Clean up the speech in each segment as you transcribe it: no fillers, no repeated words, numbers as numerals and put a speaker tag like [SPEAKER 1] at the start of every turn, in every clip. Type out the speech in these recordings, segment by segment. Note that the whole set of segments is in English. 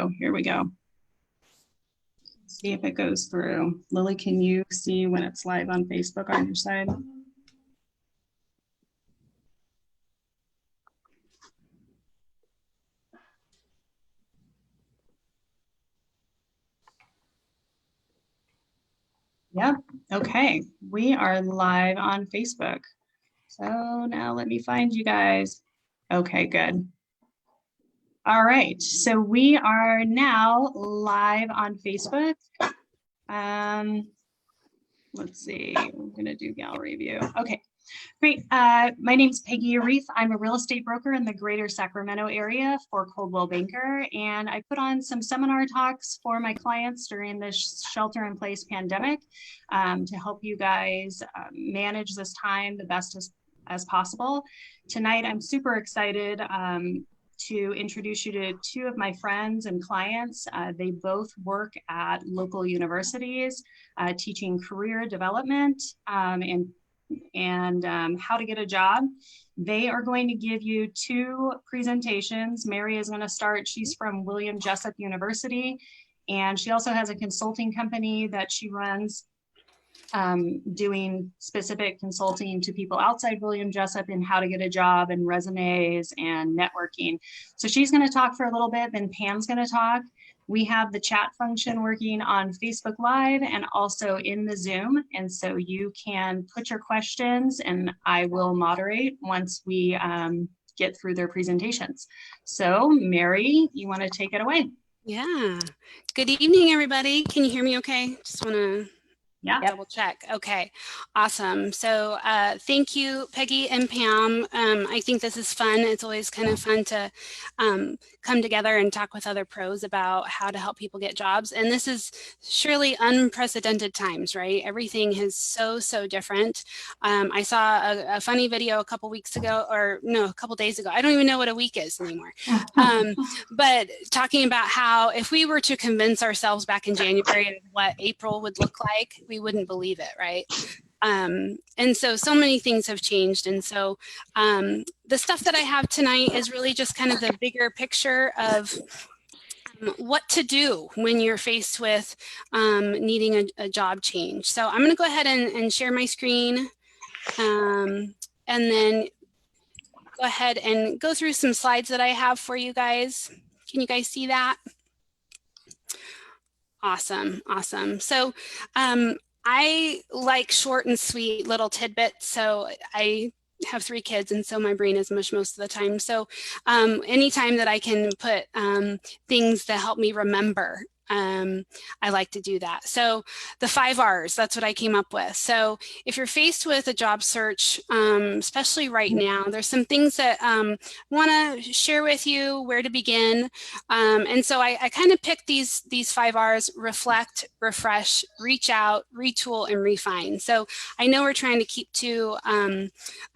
[SPEAKER 1] go. Here we go. See if it goes through. Lily, can you see when it's live on Facebook on your side? Yep. Okay. We are live on Facebook. So now let me find you guys. Okay, good. All right. So we are now live on Facebook. Let's see. I'm going to do gallery view. Okay. Great. My name is Peggy Urieff. I'm a real estate broker in the greater Sacramento area for Coldwell Banker, and I put on some seminar talks for my clients during this shelter-in-place pandemic to help you guys manage this time the best as possible. Tonight, I'm super excited to introduce you to two of my friends and clients. They both work at local universities teaching career development and how to get a job. They are going to give you two presentations. Mary is going to start. She's from William Jessup University, and she also has a consulting company that she runs doing specific consulting to people outside William Jessup in how to get a job and resumes and networking. So she's going to talk for a little bit, then Pam's going to talk. We have the chat function working on Facebook Live and also in the Zoom. And so you can put your questions and I will moderate once we get through their presentations. So Mary, you want to take it away?
[SPEAKER 2] Yeah. Good evening, everybody. Can you hear me okay? Just want to double check. Okay, awesome. So thank you, Peggy and Pam. I think this is fun. It's always kind of fun to come together and talk with other pros about how to help people get jobs. And this is surely unprecedented times, right? Everything is so different. I saw a funny video a couple weeks ago, or no, a couple days ago. I don't even know what a week is anymore. But talking about how if we were to convince ourselves back in January of what April would look like, we wouldn't believe it, right? And so many things have changed. And so the stuff that I have tonight is really just kind of the bigger picture of what to do when you're faced with needing a job change. So I'm going to go ahead and share my screen and then go ahead and go through some slides that I have for you guys. Can you guys see that? Awesome. So I like short and sweet little tidbits. So I have 3 kids and so my brain is mush most of the time. So anytime that I can put things that help me remember, I like to do that. So the 5 R's, that's what I came up with. So if you're faced with a job search, especially right now, there's some things that I want to share with you, where to begin. And so I kind of picked these 5 R's: reflect, refresh, reach out, retool, and refine. So I know we're trying to keep to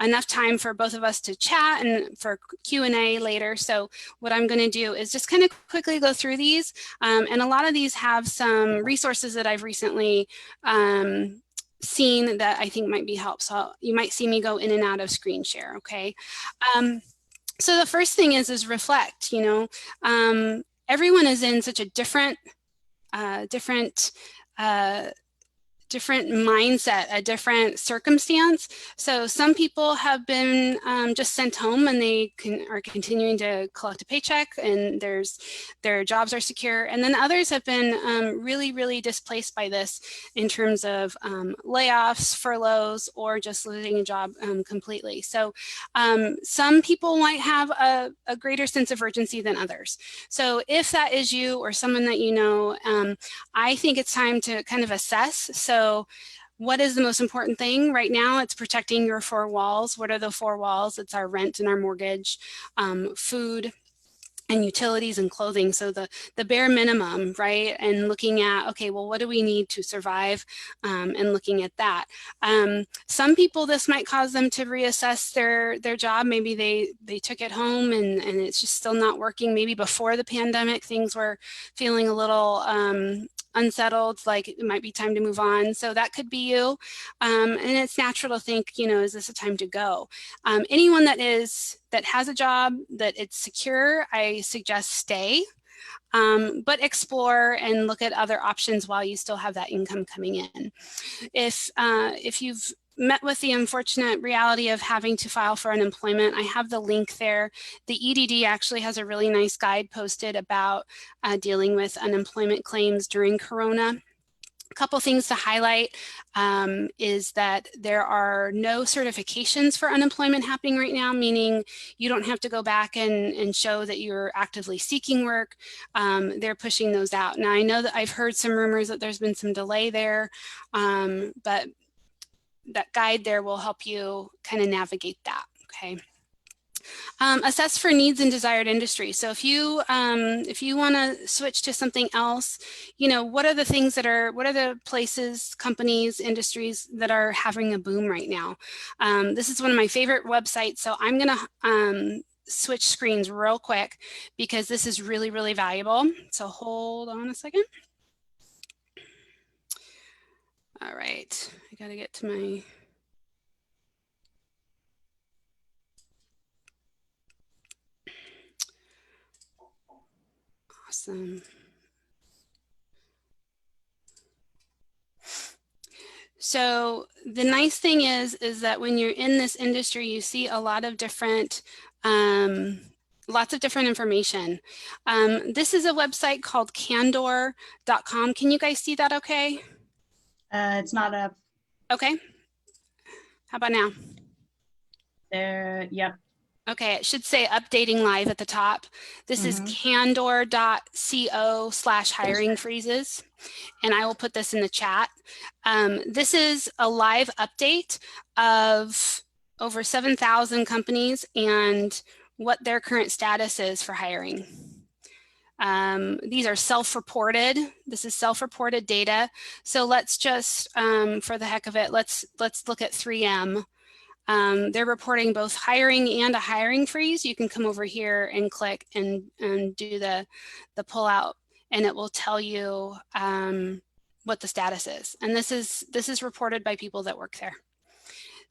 [SPEAKER 2] enough time for both of us to chat and for Q&A later. So what I'm going to do is just kind of quickly go through these. And a lot of these have some resources that I've recently seen that I think might be helpful. So you might see me go in and out of screen share, okay? So the first thing is reflect. You know, everyone is in such a different mindset, a different circumstance. So some people have been just sent home and they are continuing to collect a paycheck and their jobs are secure. And then others have been really displaced by this in terms of layoffs, furloughs, or just losing a job completely. So some people might have a greater sense of urgency than others. So if that is you or someone that you know, I think it's time to kind of assess. So what is the most important thing right now? It's protecting your 4 walls. What are the 4 walls? It's our rent and our mortgage, food and utilities and clothing. So the bare minimum, right? And looking at, okay, well, what do we need to survive? And looking at that. Some people, this might cause them to reassess their job. Maybe they took it home and it's just still not working. Maybe before the pandemic, things were feeling a little unsettled, like it might be time to move on. So that could be you. And it's natural to think, you know, is this a time to go? Anyone that has a job, that it's secure, I suggest stay. but explore and look at other options while you still have that income coming in. If you've met with the unfortunate reality of having to file for unemployment, I have the link there. The EDD actually has a really nice guide posted about dealing with unemployment claims during Corona. A couple things to highlight is that there are no certifications for unemployment happening right now, meaning you don't have to go back and show that you're actively seeking work. They're pushing those out. Now, I know that I've heard some rumors that there's been some delay there, but that guide there will help you kind of navigate that, okay? Assess for needs and desired industry. So if you want to switch to something else, what are the things what are the places, companies, industries that are having a boom right now? This is one of my favorite websites. So I'm going to switch screens real quick because this is really, really valuable. So hold on a second. All right, I got to get to my... Awesome. So the nice thing is that when you're in this industry, you see a lot of different, lots of different information. This is a website called candor.com. Can you guys see that okay?
[SPEAKER 1] It's not up.
[SPEAKER 2] Okay. How about now?
[SPEAKER 1] There, yep.
[SPEAKER 2] Okay, it should say updating live at the top. This is candor.co/hiring freezes, and I will put this in the chat. This is a live update of over 7,000 companies and what their current status is for hiring. These are self-reported. This is self-reported data. So let's just, for the heck of it, let's look at 3M. They're reporting both hiring and a hiring freeze. You can come over here and click and do the pull out, and it will tell you what the status is. And this is reported by people that work there.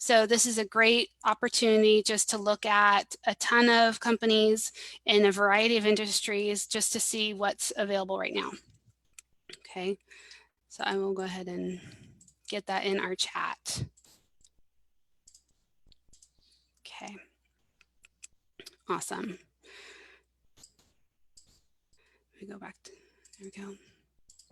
[SPEAKER 2] So this is a great opportunity just to look at a ton of companies in a variety of industries just to see what's available right now. Okay, so I will go ahead and get that in our chat. Okay, awesome. Let me go back to, there we go.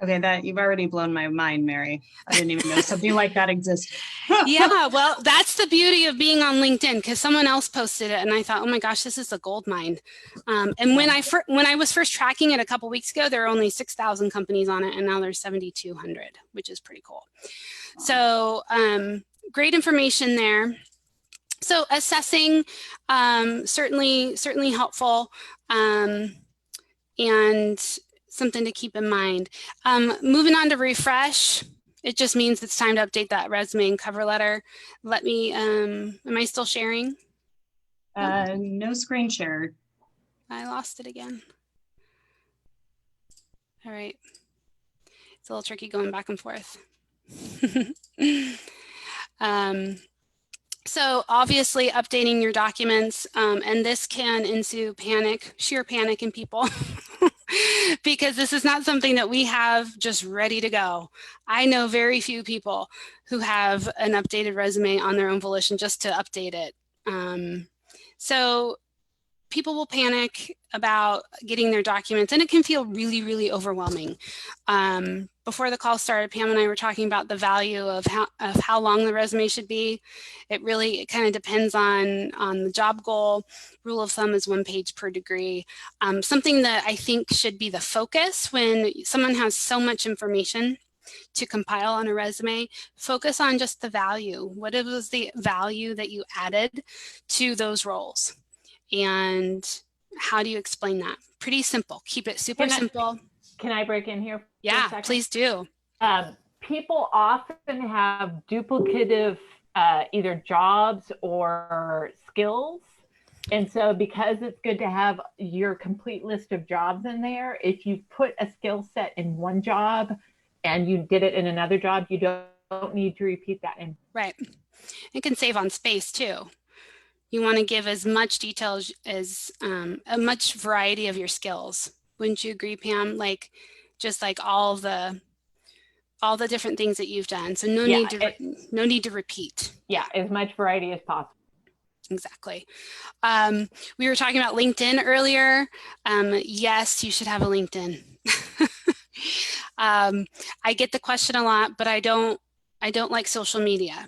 [SPEAKER 1] Okay, that you've already blown my mind, Mary. I didn't even know something like that existed.
[SPEAKER 2] Yeah, well, that's the beauty of being on LinkedIn, because someone else posted it and I thought, oh my gosh, this is a gold mine. And when I was first tracking it a couple weeks ago, there were only 6,000 companies on it, and now there's 7,200, which is pretty cool. So great information there. So assessing, certainly helpful, and something to keep in mind. Moving on to refresh, it just means it's time to update that resume and cover letter. Let me, am I still sharing?
[SPEAKER 1] No screen share.
[SPEAKER 2] I lost it again. All right. It's a little tricky going back and forth. So obviously updating your documents, and this can ensue panic, sheer panic in people because this is not something that we have just ready to go. I know very few people who have an updated resume on their own volition just to update it. So people will panic about getting their documents, and it can feel really, really overwhelming. Before the call started, Pam and I were talking about the value of how long the resume should be. It kind of depends on the job goal. Rule of thumb is 1 page per degree. Something that I think should be the focus when someone has so much information to compile on a resume, focus on just the value. What was the value that you added to those roles? And how do you explain that? Pretty simple. Keep it super simple.
[SPEAKER 3] Can I break in here?
[SPEAKER 2] Yeah, please do.
[SPEAKER 3] People often have duplicative either jobs or skills. And so because it's good to have your complete list of jobs in there, if you put a skill set in one job and you did it in another job, you don't need to repeat that.
[SPEAKER 2] Right. It can save on space too. You want to give as much detail as a much variety of your skills Wouldn't you agree, Pam? Like, just like all the different things that you've done. So no need to repeat.
[SPEAKER 3] Yeah, as much variety as possible.
[SPEAKER 2] Exactly. We were talking about LinkedIn earlier. Yes, you should have a LinkedIn. I get the question a lot, but I don't like social media.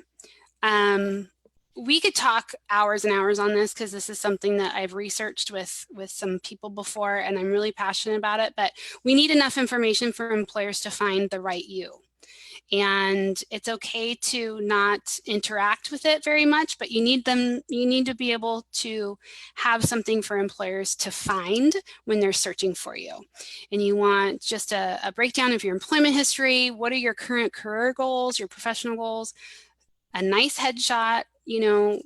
[SPEAKER 2] We could talk hours and hours on this because this is something that I've researched with some people before, and I'm really passionate about it, but we need enough information for employers to find the right you. And it's okay to not interact with it very much, but you need to be able to have something for employers to find when they're searching for you. And you want just a breakdown of your employment history. What are your current career goals, your professional goals, a nice headshot. You know,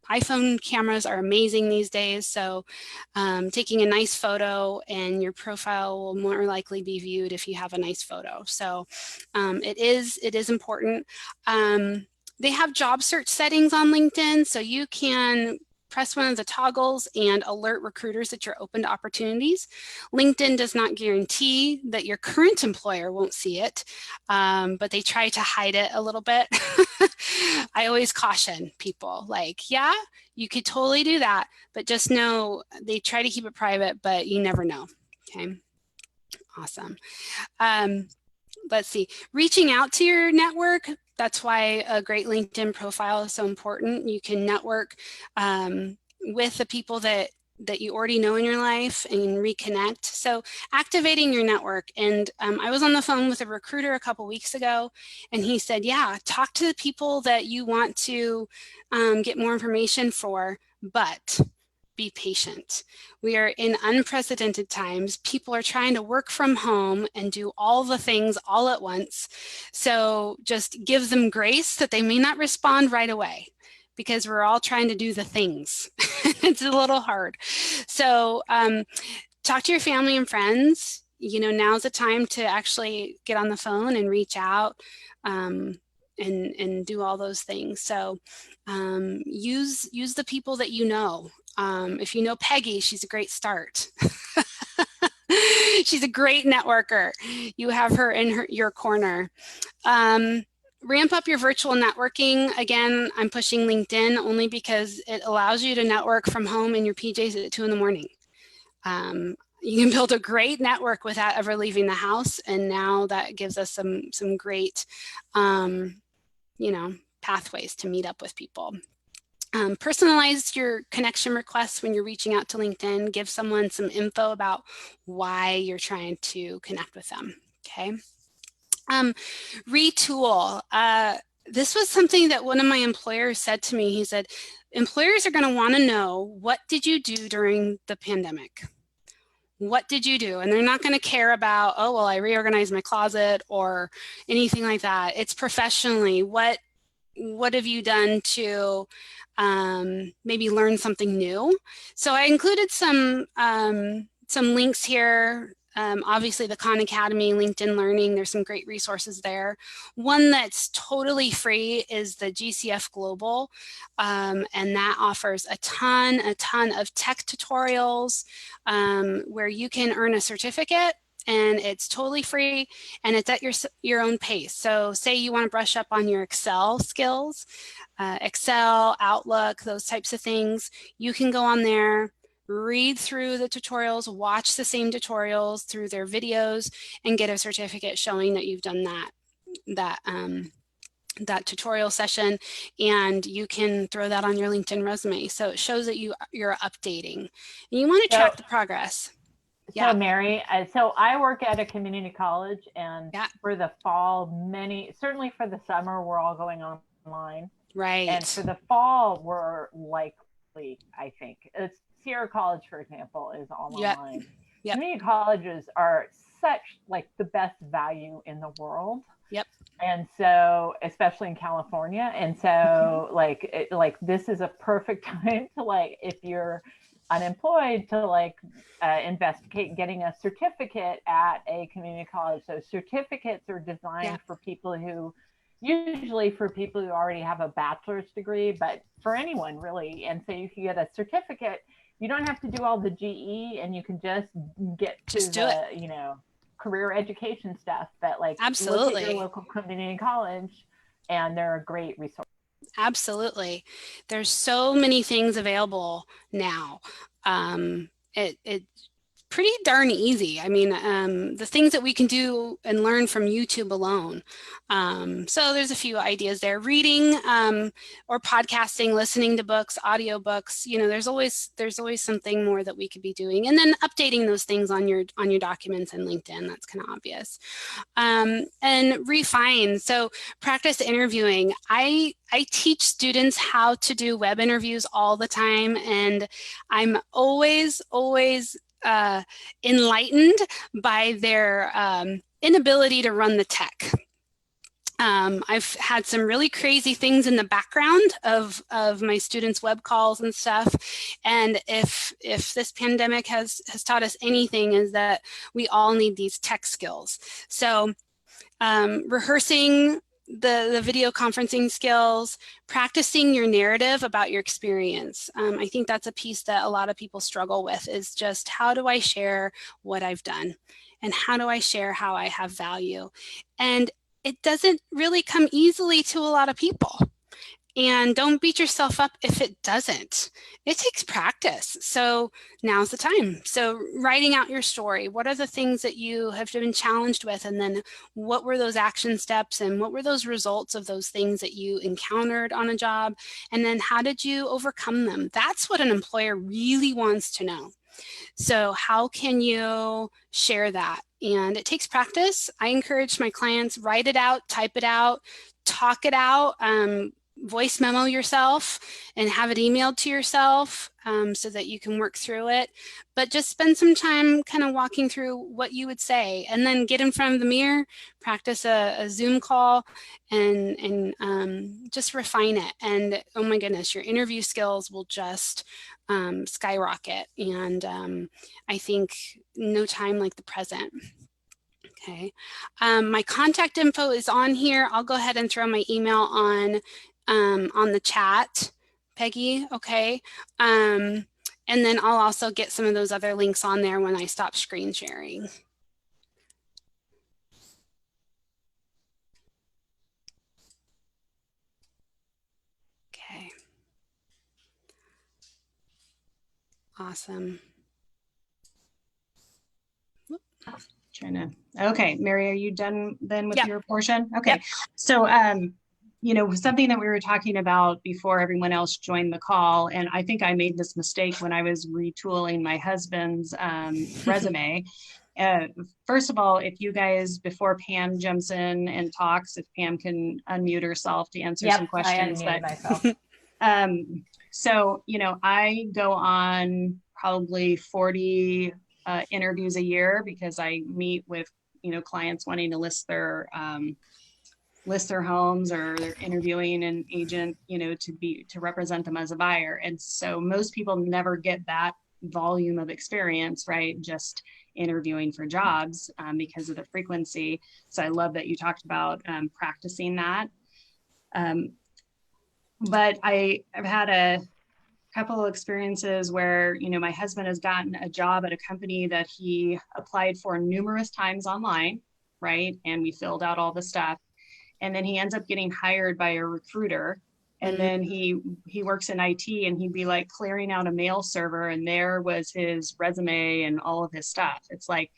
[SPEAKER 2] iPhone cameras are amazing these days. So taking a nice photo, and your profile will more likely be viewed if you have a nice photo. So it is important. They have job search settings on LinkedIn, so you can press one of the toggles and alert recruiters that you're open to opportunities. LinkedIn does not guarantee that your current employer won't see it, but they try to hide it a little bit. I always caution people, like, yeah, you could totally do that, but just know they try to keep it private, but you never know. Okay, awesome. Let's see, reaching out to your network. That's why a great LinkedIn profile is so important. You can network with the people that you already know in your life and reconnect. So activating your network. And I was on the phone with a recruiter a couple weeks ago, and he said, yeah, talk to the people that you want to get more information for, but be patient. We are in unprecedented times. People are trying to work from home and do all the things all at once. So just give them grace that they may not respond right away, because we're all trying to do the things. It's a little hard. So talk to your family and friends. You know, now's the time to actually get on the phone and reach out and do all those things. So use the people that you know. If you know Peggy, she's a great start. She's a great networker. You have her in your corner. Ramp up your virtual networking. Again, I'm pushing LinkedIn only because it allows you to network from home in your PJs at 2 in the morning. You can build a great network without ever leaving the house. And now that gives us some great, pathways to meet up with people. Personalize your connection requests when you're reaching out to LinkedIn. Give someone some info about why you're trying to connect with them. Okay. Retool. This was something that one of my employers said to me. He said, employers are going to want to know, what did you do during the pandemic? What did you do? And they're not going to care about, oh, well, I reorganized my closet or anything like that. It's professionally. What have you done to maybe learn something new? So I included some links here. Obviously the Khan Academy, LinkedIn Learning, there's some great resources there. One that's totally free is the GCF Global, and that offers a ton of tech tutorials where you can earn a certificate, and it's totally free, and it's at your own pace. So say you want to brush up on your Excel skills, Excel, Outlook, those types of things, you can go on there, read through the tutorials, watch the same tutorials through their videos, and get a certificate showing that you've done that tutorial session, and you can throw that on your LinkedIn resume. So it shows that you're updating, and you want to track the progress.
[SPEAKER 3] So Mary, so I work at a community college, and for the fall, certainly for the summer, we're all going online.
[SPEAKER 2] Right.
[SPEAKER 3] And for the fall, we're likely, I think, Sierra College, for example, is all online. Yep. Community colleges are such the best value in the world.
[SPEAKER 2] Yep.
[SPEAKER 3] And so, especially in California. And so this is a perfect time to if you're unemployed to investigate getting a certificate at a community college. So certificates are designed for people usually for people who already have a bachelor's degree, but for anyone really. And so you can get a certificate you don't have to do all the GE, and you can just get to the, career education stuff. But like, look at your local community college, and they're a great resource.
[SPEAKER 2] Absolutely. There's so many things available now. It's pretty darn easy. I mean, the things that we can do and learn from YouTube alone. So there's a few ideas there. Reading or podcasting, listening to books, audiobooks. There's always something more that we could be doing. And then updating those things on your documents and LinkedIn. That's kind of obvious. And refine. So practice interviewing. I teach students how to do web interviews all the time, and I'm always enlightened by their inability to run the tech. I've had some really crazy things in the background of my students' web calls and stuff. And if this pandemic has taught us anything, is that we all need these tech skills. So rehearsing the video conferencing skills, practicing your narrative about your experience. I think that's a piece that a lot of people struggle with, is just how do I share what I've done? And how do I share how I have value? And it doesn't really come easily to a lot of people. And don't beat yourself up if it doesn't. It takes practice. So now's the time. So writing out your story. What are the things that you have been challenged with? And then what were those action steps? And what were those results of those things that you encountered on a job? And then how did you overcome them? That's what an employer really wants to know. So how can you share that? And it takes practice. I encourage my clients, write it out, type it out, talk it out. Voice memo yourself and have it emailed to yourself so that you can work through it. But just spend some time kind of walking through what you would say, and then get in front of the mirror, practice a Zoom call, and just refine it. And oh my goodness, your interview skills will just skyrocket. And I think no time like the present. Okay, my contact info is on here. I'll go ahead and throw my email on the chat, Peggy, okay? And then I'll also get some of those other links on there when I stop screen sharing. Okay. Awesome.
[SPEAKER 1] Okay, Mary, are you done then with
[SPEAKER 2] Yep.
[SPEAKER 1] your portion? Okay,
[SPEAKER 2] Yep.
[SPEAKER 1] So, something that we were talking about before everyone else joined the call, and I think I made this mistake when I was retooling my husband's resume. First of all, if you guys, before Pam jumps in and talks, if Pam can unmute herself to answer some questions.
[SPEAKER 3] I myself.
[SPEAKER 1] So, I go on probably 40 interviews a year, because I meet with, clients wanting to list their homes, or they're interviewing an agent, to represent them as a buyer. And so most people never get that volume of experience, right? Just interviewing for jobs because of the frequency. So I love that you talked about practicing that. But I've had a couple of experiences where, my husband has gotten a job at a company that he applied for numerous times online, right? And we filled out all the stuff. And then he ends up getting hired by a recruiter. And then he works in IT, and he'd be like clearing out a mail server, and there was his resume and all of his stuff. It's like,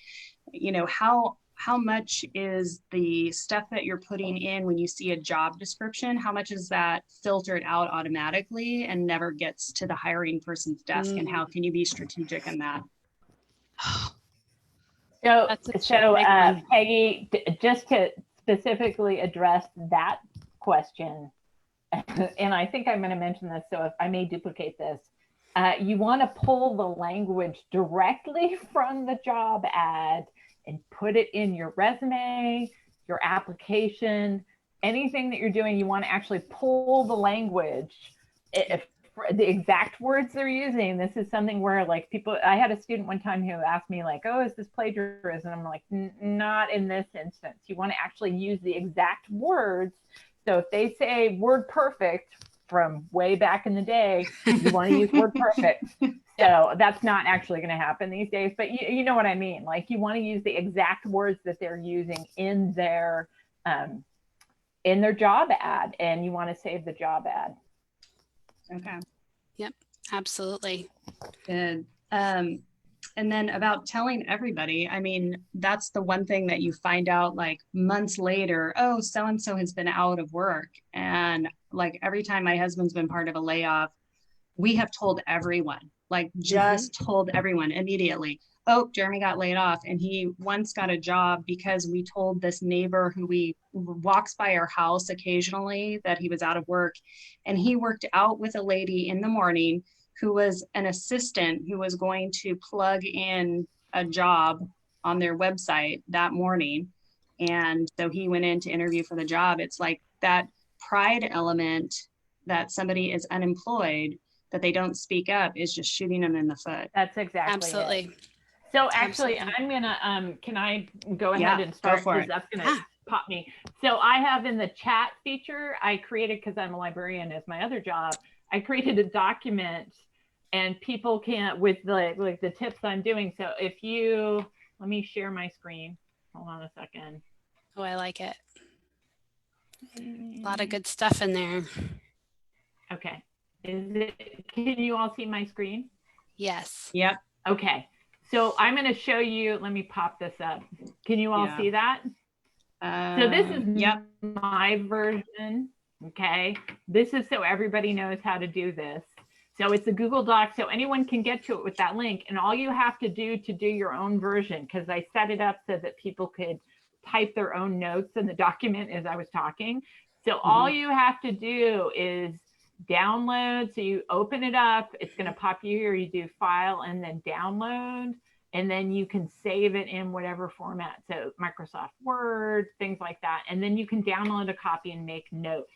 [SPEAKER 1] how much is the stuff that you're putting in when you see a job description, how much is that filtered out automatically and never gets to the hiring person's desk? And how can you be strategic in that?
[SPEAKER 3] So Peggy, just to specifically address that question, and I think I'm going to mention this, so if I may duplicate this, you want to pull the language directly from the job ad and put it in your resume, your application, anything that you're doing. You want to actually pull the language, if the exact words they're using. This is something where, like, people, I had a student one time who asked me, like, oh, is this plagiarism? I'm like, not in this instance. You want to actually use the exact words. So if they say word perfect from way back in the day, you want to use word perfect. So that's not actually going to happen these days, but you know what I mean? Like you want to use the exact words that they're using in their job ad, and you want to save the job ad.
[SPEAKER 1] Okay.
[SPEAKER 2] Yep, absolutely.
[SPEAKER 1] Good. And then about telling everybody, I mean, that's the one thing that you find out like months later, oh, so-and-so has been out of work. And like every time my husband's been part of a layoff, we have told everyone, like just told everyone immediately. Oh, Jeremy got laid off, and he once got a job because we told this neighbor who we walks by our house occasionally that he was out of work, and he worked out with a lady in the morning who was an assistant who was going to plug in a job on their website that morning. And so he went in to interview for the job. It's like that pride element that somebody is unemployed, that they don't speak up, is just shooting them in the foot.
[SPEAKER 3] That's exactly
[SPEAKER 2] Absolutely.
[SPEAKER 3] it. So actually,
[SPEAKER 2] Absolutely.
[SPEAKER 3] I'm gonna, can I go ahead and start?
[SPEAKER 1] Go for it.
[SPEAKER 3] That's gonna pop me. So I have in the chat feature, I created, because I'm a librarian as my other job, I created a document, and people can, with the tips I'm doing. So if you, let me share my screen. Hold on a second.
[SPEAKER 2] Oh, I like it. A lot of good stuff in there.
[SPEAKER 3] Okay. Can you all see my screen?
[SPEAKER 2] Yes.
[SPEAKER 1] Yep.
[SPEAKER 3] Okay. So I'm going to show you, let me pop this up. Can you all see that? So this is my version. Okay. This is so everybody knows how to do this. So it's a Google Doc, so anyone can get to it with that link. And all you have to do your own version, because I set it up so that people could type their own notes in the document as I was talking. So all you have to do is download. So you open it up, it's going to pop you here. You do file and then download, and then you can save it in whatever format. So Microsoft Word, things like that. And then you can download a copy and make notes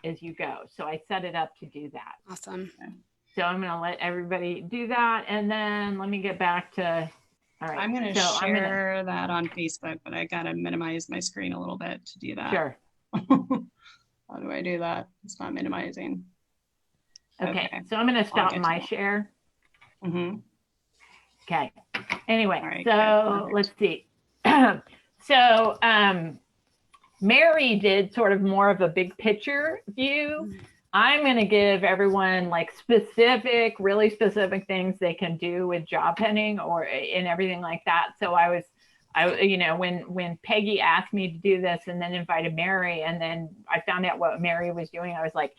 [SPEAKER 3] as you go. So I set it up to do that.
[SPEAKER 2] Awesome.
[SPEAKER 3] So I'm going to let everybody do that. And then let me get back to, all right.
[SPEAKER 1] I'm going to share that on Facebook, but I got to minimize my screen a little bit to do that.
[SPEAKER 3] Sure.
[SPEAKER 1] How do I do that? It's not minimizing.
[SPEAKER 3] Okay. So I'm going to stop my share. Okay. Anyway, right, so let's see. So Mary did sort of more of a big picture view. I'm going to give everyone like really specific things they can do with job hunting or in everything like that. So when Peggy asked me to do this and then invited Mary, and then I found out what Mary was doing, I was like,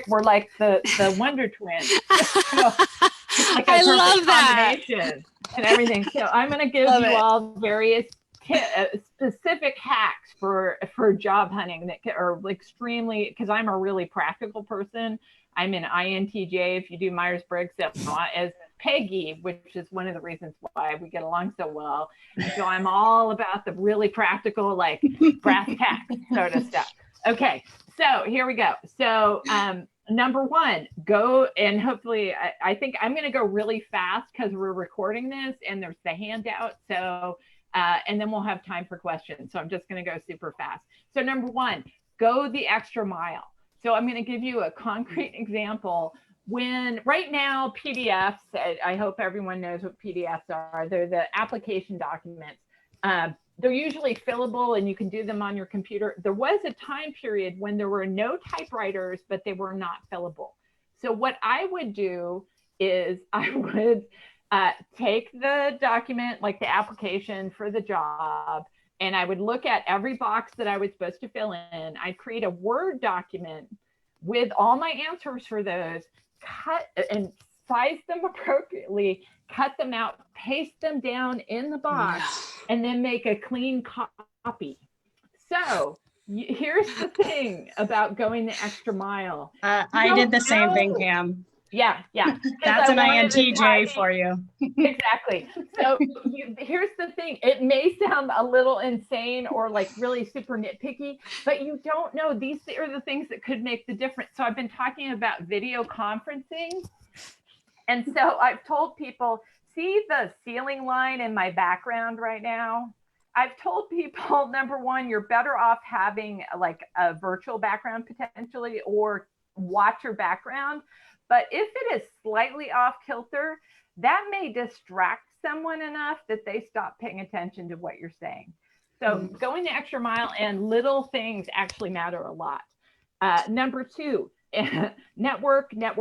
[SPEAKER 3] we're like the Wonder Twins. Like
[SPEAKER 2] I love that.
[SPEAKER 3] And everything. So I'm going to give all various specific hacks for job hunting that are extremely, because I'm a really practical person. I'm an INTJ if you do Myers-Briggs, as Peggy, which is one of the reasons why we get along so well. So I'm all about the really practical, like brass tacks sort of stuff. Okay, so here we go. So number one, go, and hopefully I think I'm going to go really fast because we're recording this and there's the handout. So and then we'll have time for questions. So I'm just going to go super fast. So number one, go the extra mile. So I'm going to give you a concrete example. When right now PDFs, I hope everyone knows what PDFs are. They're the application documents. They're usually fillable and you can do them on your computer. There was a time period when there were no typewriters, but they were not fillable. So what I would do is I would take the document, like the application for the job, and I would look at every box that I was supposed to fill in. I'd create a Word document with all my answers for those, cut and size them appropriately, cut them out, paste them down in the box, and then make a clean copy. So here's the thing about going the extra mile.
[SPEAKER 1] I did the same thing, Pam.
[SPEAKER 3] Yeah.
[SPEAKER 1] That's an INTJ for you.
[SPEAKER 3] Exactly. So here's the thing. It may sound a little insane or like really super nitpicky, but you don't know. These are the things that could make the difference. So I've been talking about video conferencing. And so I've told people, see the ceiling line in my background right now? I've told people, number one, you're better off having like a virtual background potentially, or watch your background. But if it is slightly off kilter, that may distract someone enough that they stop paying attention to what you're saying. So going the extra mile, and little things actually matter a lot. Number two, network. That's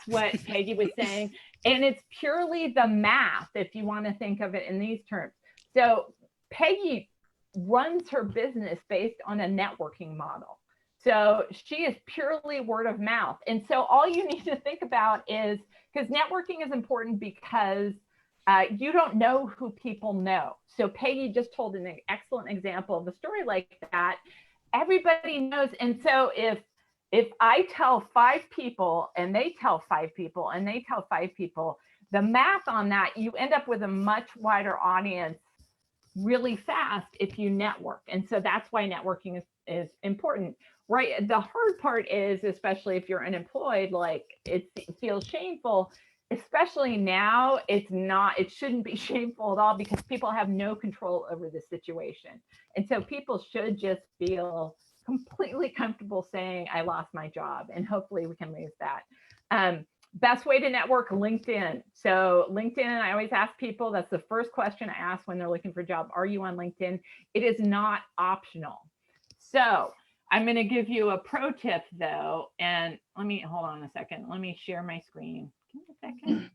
[SPEAKER 3] what Peggy was saying. And it's purely the math, if you want to think of it in these terms. So Peggy runs her business based on a networking model. So she is purely word of mouth. And so all you need to think about is, because networking is important because you don't know who people know. So Peggy just told an excellent example of a story like that. Everybody knows. And so if I tell 5 people and they tell 5 people and they tell 5 people, the math on that, you end up with a much wider audience really fast if you network. And so that's why networking is important, right? The hard part is, especially if you're unemployed, like it feels shameful, especially now. It shouldn't be shameful at all, because people have no control over the situation. And so people should just feel completely comfortable saying, I lost my job, and hopefully we can lose that. Best way to network, LinkedIn. So LinkedIn, I always ask people, that's the first question I ask when they're looking for a job. Are you on LinkedIn? It is not optional. So I'm going to give you a pro tip though. And hold on a second. Let me share my screen. Give me a second.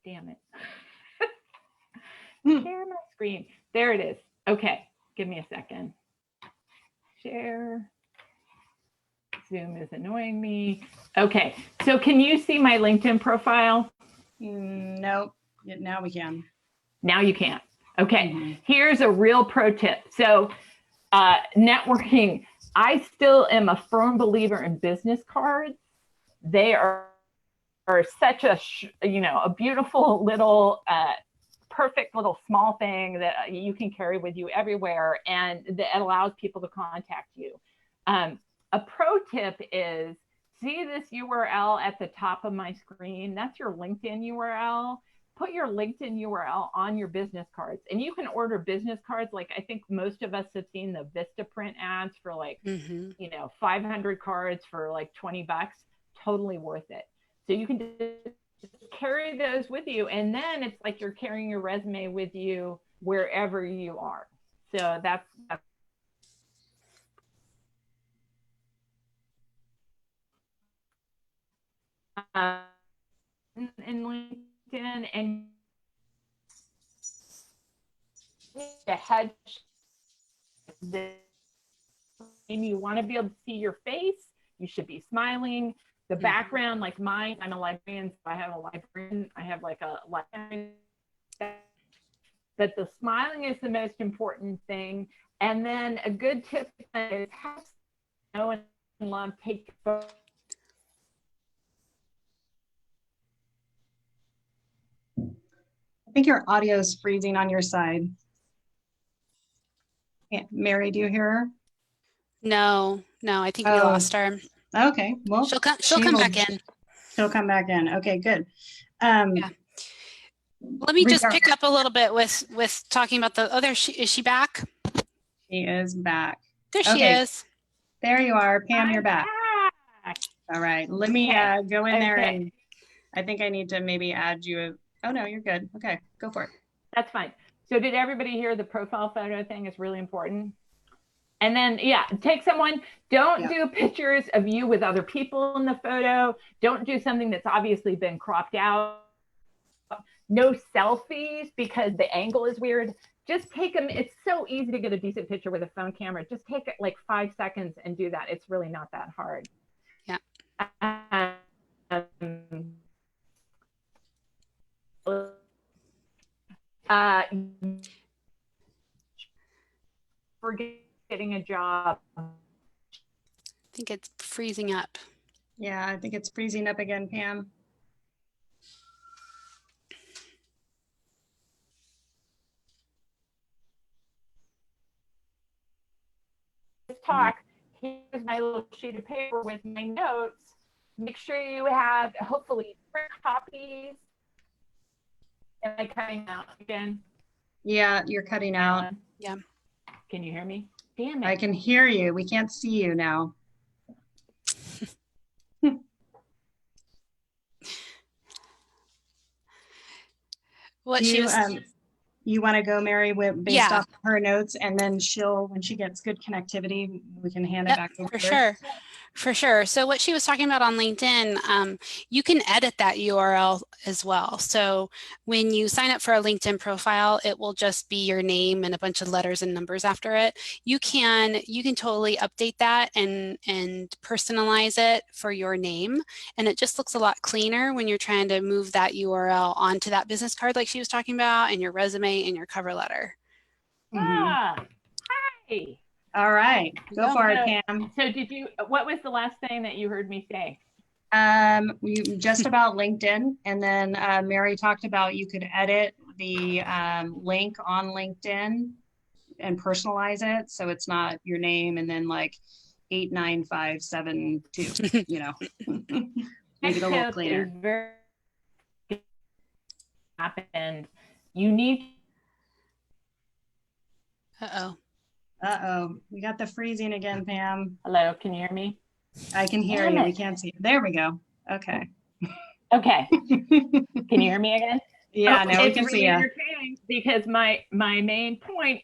[SPEAKER 3] Damn it. Share my screen. There it is. Okay. Give me a second. Share. Zoom is annoying me. Okay. So can you see my LinkedIn profile?
[SPEAKER 1] Nope. Now we can.
[SPEAKER 3] Now you can't. Okay. Here's a real pro tip. So networking, I still am a firm believer in business cards. They are such a beautiful little perfect little small thing that you can carry with you everywhere, and that allows people to contact you. A pro tip is, see this URL at the top of my screen? That's your LinkedIn URL. Put your LinkedIn URL on your business cards, and you can order business cards. Like, I think most of us have seen the Vistaprint ads for like, 500 cards for like $20, totally worth it. So you can just carry those with you. And then it's like you're carrying your resume with you wherever you are. So that's in LinkedIn, and the head, you want to be able to see your face. You should be smiling. The background, like mine, I'm a librarian, so I have a librarian. I have like a librarian. But the smiling is the most important thing. And then a good tip is have know and love take photos.
[SPEAKER 1] I think your audio is freezing on your side. Yeah. Mary, do you hear her?
[SPEAKER 2] No, I think we lost her.
[SPEAKER 1] Okay, well,
[SPEAKER 2] She'll come back in.
[SPEAKER 1] She'll come back in. Okay, good.
[SPEAKER 2] Yeah. Let me just pick up a little bit with talking about the other. Is she back?
[SPEAKER 1] She is back.
[SPEAKER 2] There she is.
[SPEAKER 1] There you are, Pam. You're back. All right. Let me go in there, and I think I need to maybe add you. Oh no, you're good. Okay, go for it.
[SPEAKER 3] That's fine. So did everybody hear the profile photo thing is really important? And then, take someone, don't do pictures of you with other people in the photo. Don't do something that's obviously been cropped out. No selfies because the angle is weird. Just take them. It's so easy to get a decent picture with a phone camera. Just take it like 5 seconds and do that. It's really not that hard.
[SPEAKER 2] Yeah.
[SPEAKER 3] For getting a job.
[SPEAKER 2] I think it's freezing up.
[SPEAKER 1] Yeah, I think it's freezing up again, Pam.
[SPEAKER 3] Talk. Here's my little sheet of paper with my notes. Make sure you have hopefully 3 copies. Am I cutting out again?
[SPEAKER 1] Yeah, you're cutting out.
[SPEAKER 2] Yeah.
[SPEAKER 3] Can you hear me? Damn it.
[SPEAKER 1] I can hear you. We can't see you now.
[SPEAKER 2] What
[SPEAKER 1] Do
[SPEAKER 2] she
[SPEAKER 1] you,
[SPEAKER 2] was,
[SPEAKER 1] you want to go, Mary, based
[SPEAKER 2] yeah,
[SPEAKER 1] off her notes, and then when she gets good connectivity, we can hand it
[SPEAKER 2] yep,
[SPEAKER 1] back over
[SPEAKER 2] for
[SPEAKER 1] to her.
[SPEAKER 2] sure. For sure. So what she was talking about on LinkedIn, you can edit that URL as well. So when you sign up for a LinkedIn profile, it will just be your name and a bunch of letters and numbers after it. You can totally update that and personalize it for your name. And it just looks a lot cleaner when you're trying to move that URL onto that business card like she was talking about, and your resume and your cover letter.
[SPEAKER 3] Ah, hi.
[SPEAKER 1] All right, go for it, Pam.
[SPEAKER 3] So what was the last thing that you heard me say?
[SPEAKER 1] We just about LinkedIn, and then Mary talked about you could edit the link on LinkedIn and personalize it so it's not your name and then like 89572. You know, make it a little cleaner.
[SPEAKER 3] Is very happened. You need.
[SPEAKER 1] We got the freezing again, Pam.
[SPEAKER 3] Hello, can you hear me?
[SPEAKER 1] I can hear
[SPEAKER 3] Damn
[SPEAKER 1] you.
[SPEAKER 3] it.
[SPEAKER 1] We can't see. There we go. Okay.
[SPEAKER 3] Okay. Can you hear me again?
[SPEAKER 1] Yeah, now we
[SPEAKER 3] it's
[SPEAKER 1] can
[SPEAKER 3] really
[SPEAKER 1] see you.
[SPEAKER 3] entertaining because my main point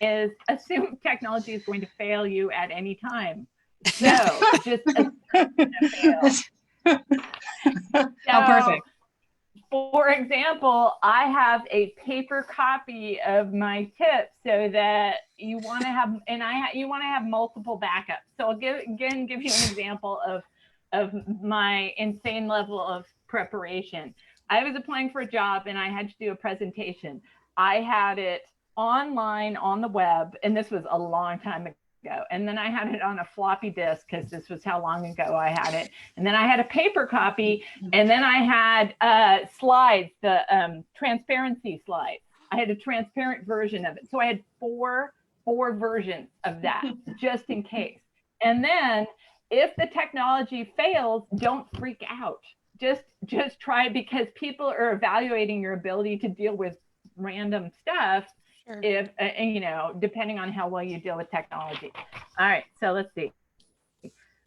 [SPEAKER 3] is assume technology is going to fail you at any time. So just assume it's gonna fail.
[SPEAKER 1] How perfect.
[SPEAKER 3] For example, I have a paper copy of my tips so that you want to have, you want to have multiple backups. So I'll give you an example of my insane level of preparation. I was applying for a job and I had to do a presentation. I had it online on the web, and this was a long time ago. And then I had it on a floppy disk because this was how long ago I had it. And then I had a paper copy, and then I had slides, the transparency slides. I had a transparent version of it. So I had four versions of that just in case. And then if the technology fails, don't freak out. Just try, because people are evaluating your ability to deal with random stuff. Sure. If depending on how well you deal with technology. All right, so let's see.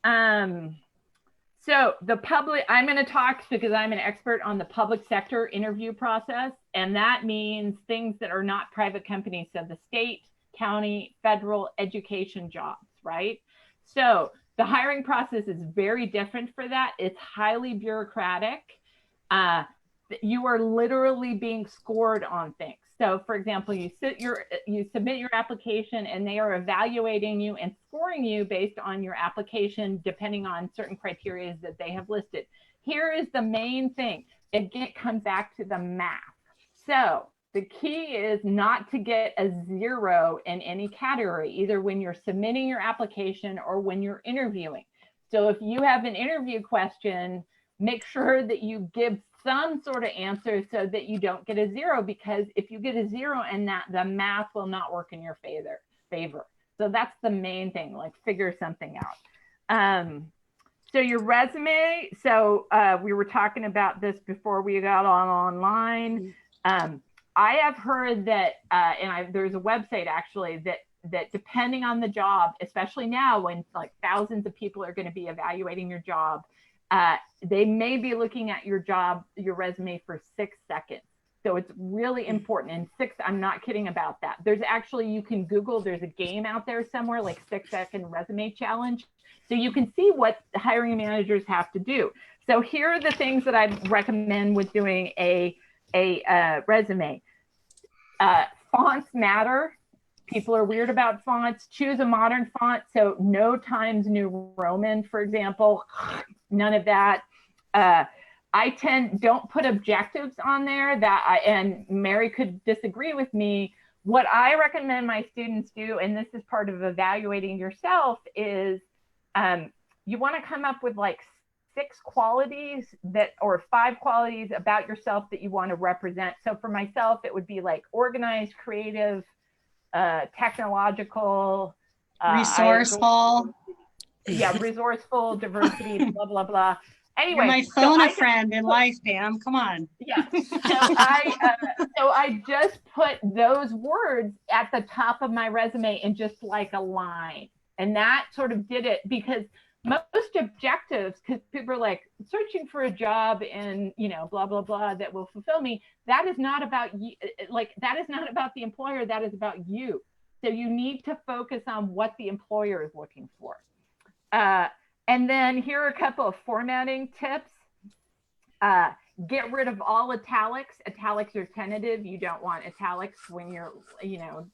[SPEAKER 3] So the public, I'm going to talk because I'm an expert on the public sector interview process, and that means things that are not private companies, so the state, county, federal education jobs, right? So the hiring process is very different for that. It's highly bureaucratic. You are literally being scored on things. So for example, you submit your application and they are evaluating you and scoring you based on your application, depending on certain criteria that they have listed. Here is the main thing. Again, it comes back to the math. So the key is not to get a 0 in any category, either when you're submitting your application or when you're interviewing. So if you have an interview question, make sure that you give some sort of answer so that you don't get a 0, because if you get a 0 in that, the math will not work in your favor. So that's the main thing, like figure something out. So your resume, so we were talking about this before we got online. I have heard that, there's a website actually that depending on the job, especially now when like thousands of people are going to be evaluating your job, they may be looking at your resume for 6 seconds. So it's really important. And I'm not kidding about that. There's actually, you can Google, there's a game out there somewhere like 6-second resume challenge. So you can see what hiring managers have to do. So here are the things that I recommend with doing a resume. Fonts matter. People are weird about fonts. Choose a modern font. So no Times New Roman, for example, none of that. Don't put objectives on there and Mary could disagree with me. What I recommend my students do, and this is part of evaluating yourself, is you want to come up with like 6 qualities or 5 qualities about yourself that you want to represent. So for myself, it would be like organized, creative, technological,
[SPEAKER 1] resourceful.
[SPEAKER 3] Resourceful, diversity, blah, blah, blah. Anyway,
[SPEAKER 1] You're my
[SPEAKER 3] so
[SPEAKER 1] phone
[SPEAKER 3] I
[SPEAKER 1] a
[SPEAKER 3] just
[SPEAKER 1] friend in life, Pam. Come on.
[SPEAKER 3] Yeah. So I just put those words at the top of my resume in just like a line. And that sort of did it, because most objectives, because people are like searching for a job and, you know, blah, blah, blah, that will fulfill me. That is not about you. Like, that is not about the employer. That is about you. So you need to focus on what the employer is looking for. And then here are a couple of formatting tips. Get rid of all italics. Italics are tentative. You don't want italics when you're, you know,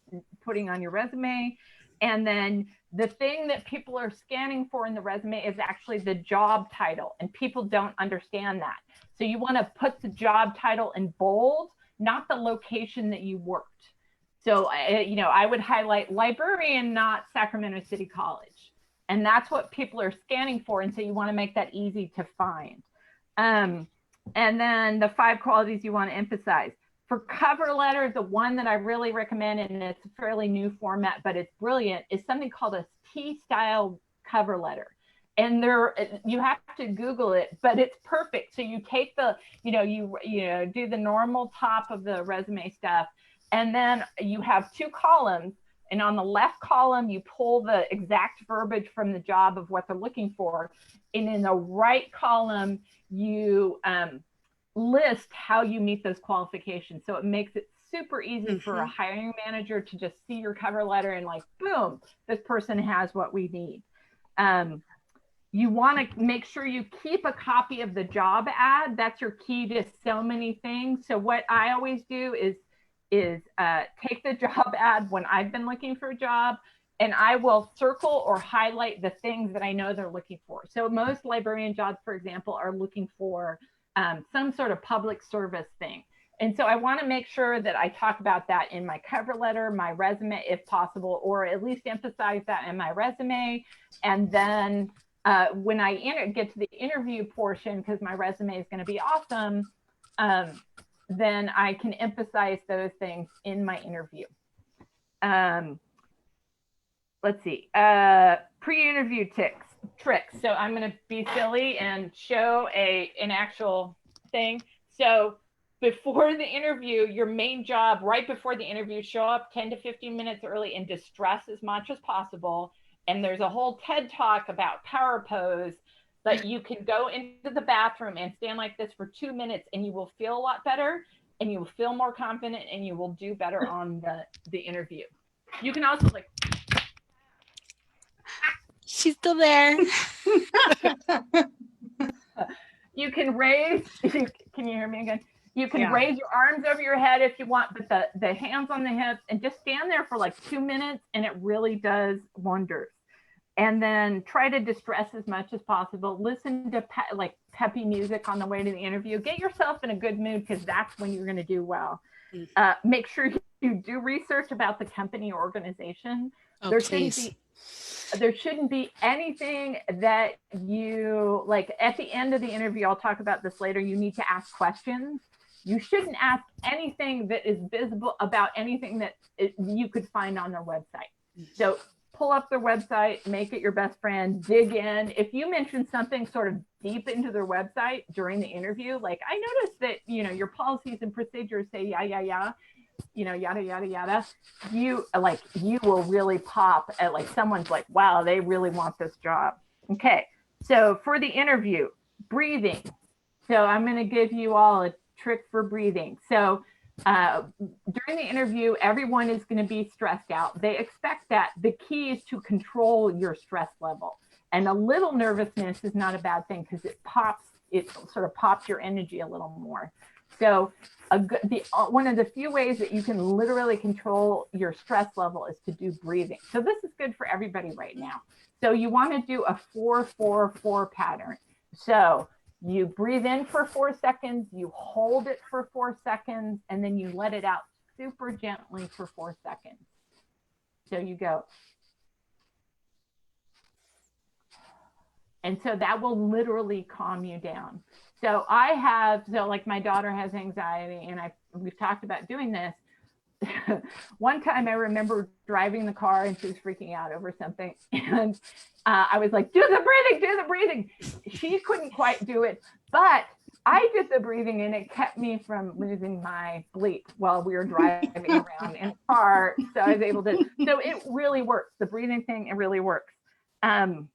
[SPEAKER 3] putting on your resume. And then the thing that people are scanning for in the resume is actually the job title, and people don't understand that. So you want to put the job title in bold, not the location that you worked. So, you know, I would highlight librarian, not Sacramento City College. And that's what people are scanning for. And so you want to make that easy to find. And then the 5 qualities you want to emphasize. For cover letter, the one that I really recommend, and it's a fairly new format, but it's brilliant, is something called a T-style cover letter. And there, you have to Google it, but it's perfect. So you take the, you know, do the normal top of the resume stuff, and then you have 2 columns. And on the left column, you pull the exact verbiage from the job of what they're looking for. And in the right column, you list how you meet those qualifications. So it makes it super easy for a hiring manager to just see your cover letter and like, boom, this person has what we need. You want to make sure you keep a copy of the job ad. That's your key to so many things. So what I always do is take the job ad when I've been looking for a job, and I will circle or highlight the things that I know they're looking for. So most librarian jobs, for example, are looking for some sort of public service thing. And so I want to make sure that I talk about that in my cover letter, my resume, if possible, or at least emphasize that in my resume. And then when I get to the interview portion, because my resume is going to be awesome, then I can emphasize those things in my interview. Let's see, pre-interview tricks. So I'm going to be silly and show an actual thing. So before the interview, your main job, right before the interview, show up 10 to 15 minutes early and distress as much as possible. And there's a whole TED talk about power pose that you can go into the bathroom and stand like this for 2 minutes, and you will feel a lot better, and you will feel more confident, and you will do better on the interview. You can also like,
[SPEAKER 2] She's still there.
[SPEAKER 3] you can raise, can you hear me again? You can raise your arms over your head if you want, but the hands on the hips, and just stand there for like 2 minutes, and it really does wonders. And then try to distress as much as possible. Listen to peppy music on the way to the interview. Get yourself in a good mood, because that's when you're going to do well. Make sure you do research about the company or organization.
[SPEAKER 2] Oh,
[SPEAKER 3] There shouldn't be anything that you, like at the end of the interview, I'll talk about this later, you need to ask questions. You shouldn't ask anything that is visible about anything that you could find on their website. So pull up their website, make it your best friend, dig in. If you mention something sort of deep into their website during the interview, like I noticed that, you know, your policies and procedures say, yada, yada, you will really pop at like, someone's like, wow, they really want this job. Okay. So for the interview, breathing. So I'm going to give you all a trick for breathing. So during the interview, everyone is going to be stressed out. They expect that. The key is to control your stress level. And a little nervousness is not a bad thing, because it sort of pops your energy a little more. So one of the few ways that you can literally control your stress level is to do breathing. So this is good for everybody right now. So you want to do a 4-4-4 pattern. So you breathe in for 4 seconds, you hold it for 4 seconds, and then you let it out super gently for 4 seconds. So you go. And so that will literally calm you down. So like my daughter has anxiety, and we've talked about doing this. one time I remember driving the car and she was freaking out over something. And I was like, do the breathing. She couldn't quite do it, but I did the breathing and it kept me from losing my bleep while we were driving around in the car. So I was able to, so it really works. The breathing thing, it really works. So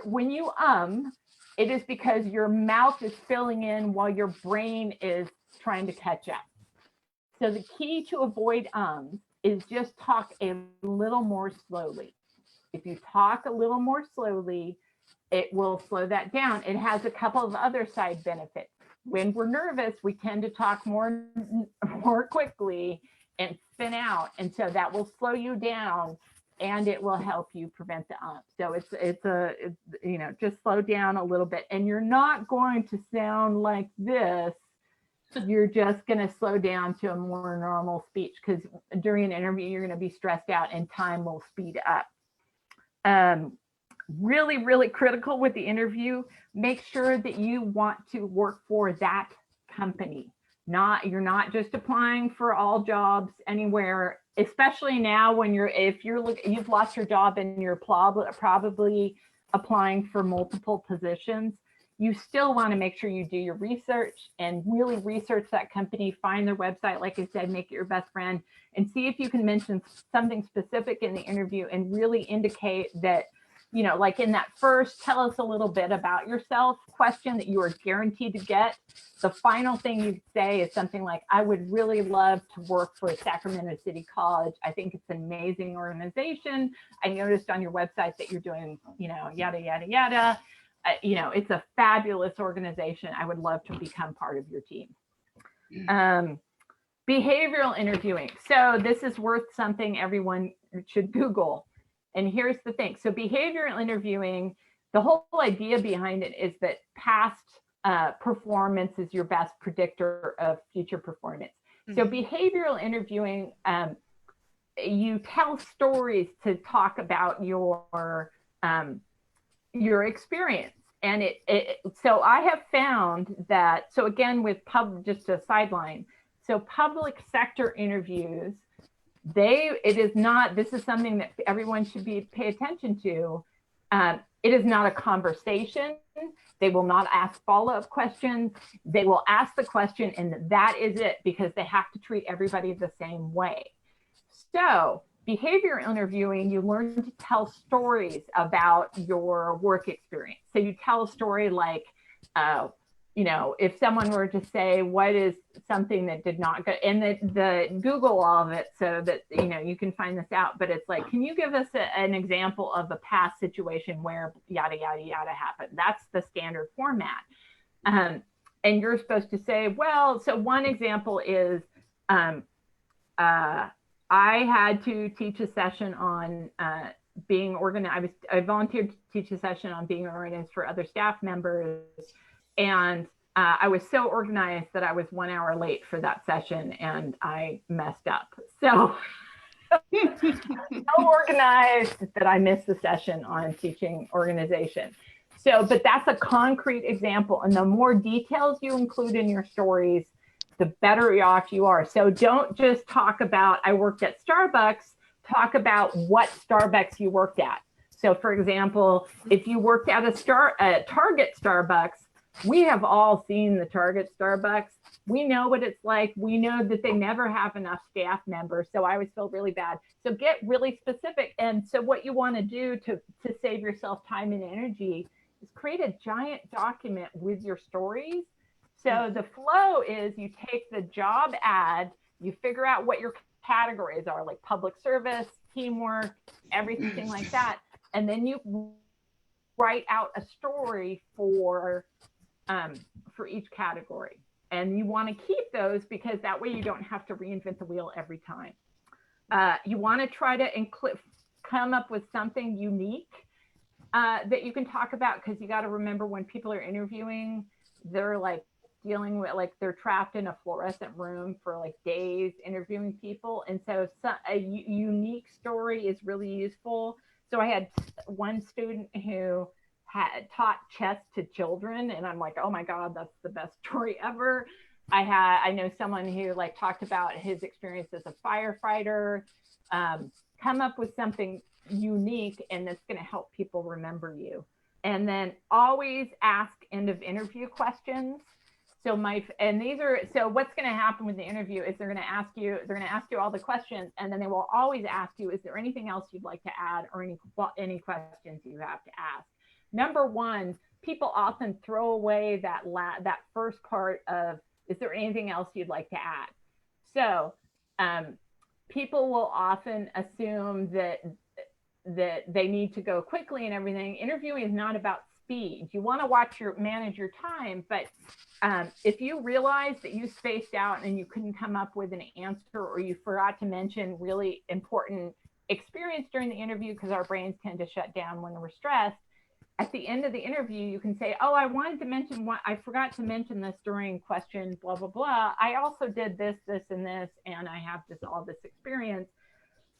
[SPEAKER 3] when you it is because your mouth is filling in while your brain is trying to catch up. So the key to avoid is just talk a little more slowly. If you talk a little more slowly, it will slow that down. It has a couple of other side benefits. When we're nervous, we tend to talk more quickly and spin out. And so that will slow you down and it will help you prevent the So it's just slow down a little bit, and you're not going to sound like this. You're just going to slow down to a more normal speech, because during an interview, you're going to be stressed out and time will speed up. Really, really critical with the interview, make sure that you want to work for that company. You're not just applying for all jobs anywhere, especially now when you've lost your job and you're probably applying for multiple positions. You still want to make sure you do your research and really research that company, find their website, like I said, make it your best friend, and see if you can mention something specific in the interview and really indicate that, like in that first tell us a little bit about yourself question that you are guaranteed to get, the final thing you say is something like, I would really love to work for Sacramento City College. I think it's an amazing organization. I noticed on your website that you're doing, yada, yada, yada. It's a fabulous organization. I would love to become part of your team. Behavioral interviewing. So this is worth something everyone should Google. And here's the thing. So behavioral interviewing, the whole idea behind it is that past performance is your best predictor of future performance. Mm-hmm. So behavioral interviewing, you tell stories to talk about your experience. And so I have found that, so again, just a sideline. So public sector interviews, this is something that everyone should pay attention to. It is not a conversation. They will not ask follow-up questions. They will ask the question and that is it, because they have to treat everybody the same way. So behavior interviewing, you learn to tell stories about your work experience. So you tell a story like, if someone were to say, what is something that did not go, and the Google all of it so that, you can find this out, but it's like, can you give us an example of a past situation where yada, yada, yada happened? That's the standard format. And you're supposed to say, well, so one example is, I had to teach a session on being organized. I volunteered to teach a session on being organized for other staff members. And I was so organized that I was 1 hour late for that session and I messed up. So organized that I missed the session on teaching organization. So, but that's a concrete example. And the more details you include in your stories, the better off you are. So don't just talk about, I worked at Starbucks, talk about what Starbucks you worked at. So for example, if you worked at a Target Starbucks, we have all seen the Target Starbucks. We know what it's like. We know that they never have enough staff members. So I always feel really bad. So get really specific. And so what you want to do to save yourself time and energy is create a giant document with your stories. So the flow is you take the job ad, you figure out what your categories are, like public service, teamwork, everything like that. And then you write out a story for each category. And you want to keep those because that way you don't have to reinvent the wheel every time. You want to try to come up with something unique that you can talk about, because you got to remember when people are interviewing, they're like dealing with, like they're trapped in a fluorescent room for like days interviewing people. And so a unique story is really useful. So I had one student who had taught chess to children, and I'm like, oh my God, that's the best story ever. I know someone who like talked about his experience as a firefighter. Come up with something unique and that's going to help people remember you. And then always ask end of interview questions. So what's going to happen with the interview is they're going to ask you all the questions, and then they will always ask you, is there anything else you'd like to add, or any questions you have to ask? Number one, people often throw away that first part of, is there anything else you'd like to add? So people will often assume that they need to go quickly and everything. Interviewing is not about speed. You want to manage your time, but if you realize that you spaced out and you couldn't come up with an answer, or you forgot to mention really important experience during the interview, because our brains tend to shut down when we're stressed, at the end of the interview, you can say, oh, I wanted to mention I forgot to mention this during question, blah, blah, blah. I also did this, this, and this, and I have all this experience.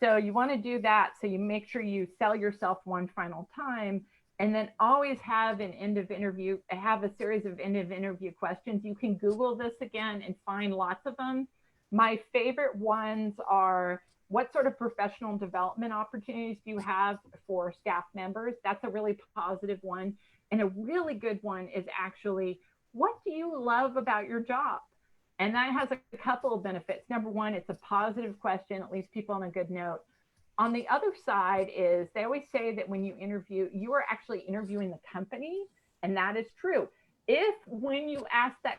[SPEAKER 3] So you want to do that. So you make sure you sell yourself one final time, and then always have a series of end of interview questions. You can Google this again and find lots of them. My favorite ones are, what sort of professional development opportunities do you have for staff members? That's a really positive one. And a really good one is actually, what do you love about your job? And that has a couple of benefits. Number one, it's a positive question, it leaves people on a good note. On the other side is, they always say that when you interview, you are actually interviewing the company. And that is true. If when you ask that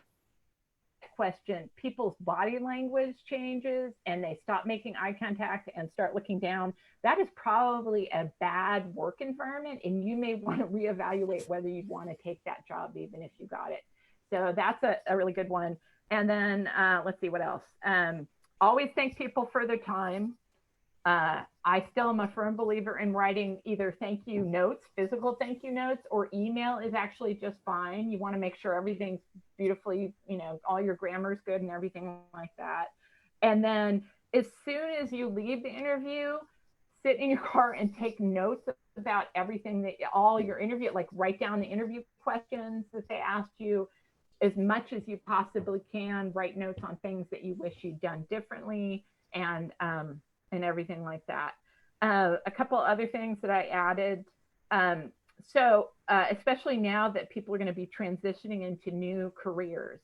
[SPEAKER 3] question, people's body language changes and they stop making eye contact and start looking down, that is probably a bad work environment, and you may want to reevaluate whether you'd want to take that job even if you got it. So that's a really good one. And then let's see what else. Always thank people for their time. I still am a firm believer in writing either thank you notes, physical thank you notes, or email is actually just fine. You want to make sure everything's beautifully, all your grammar is good and everything like that. And then as soon as you leave the interview, sit in your car and take notes about everything all your interview, like write down the interview questions that they asked you as much as you possibly can. Write notes on things that you wish you'd done differently, and everything like that. A couple other things that I added. Especially now that people are going to be transitioning into new careers.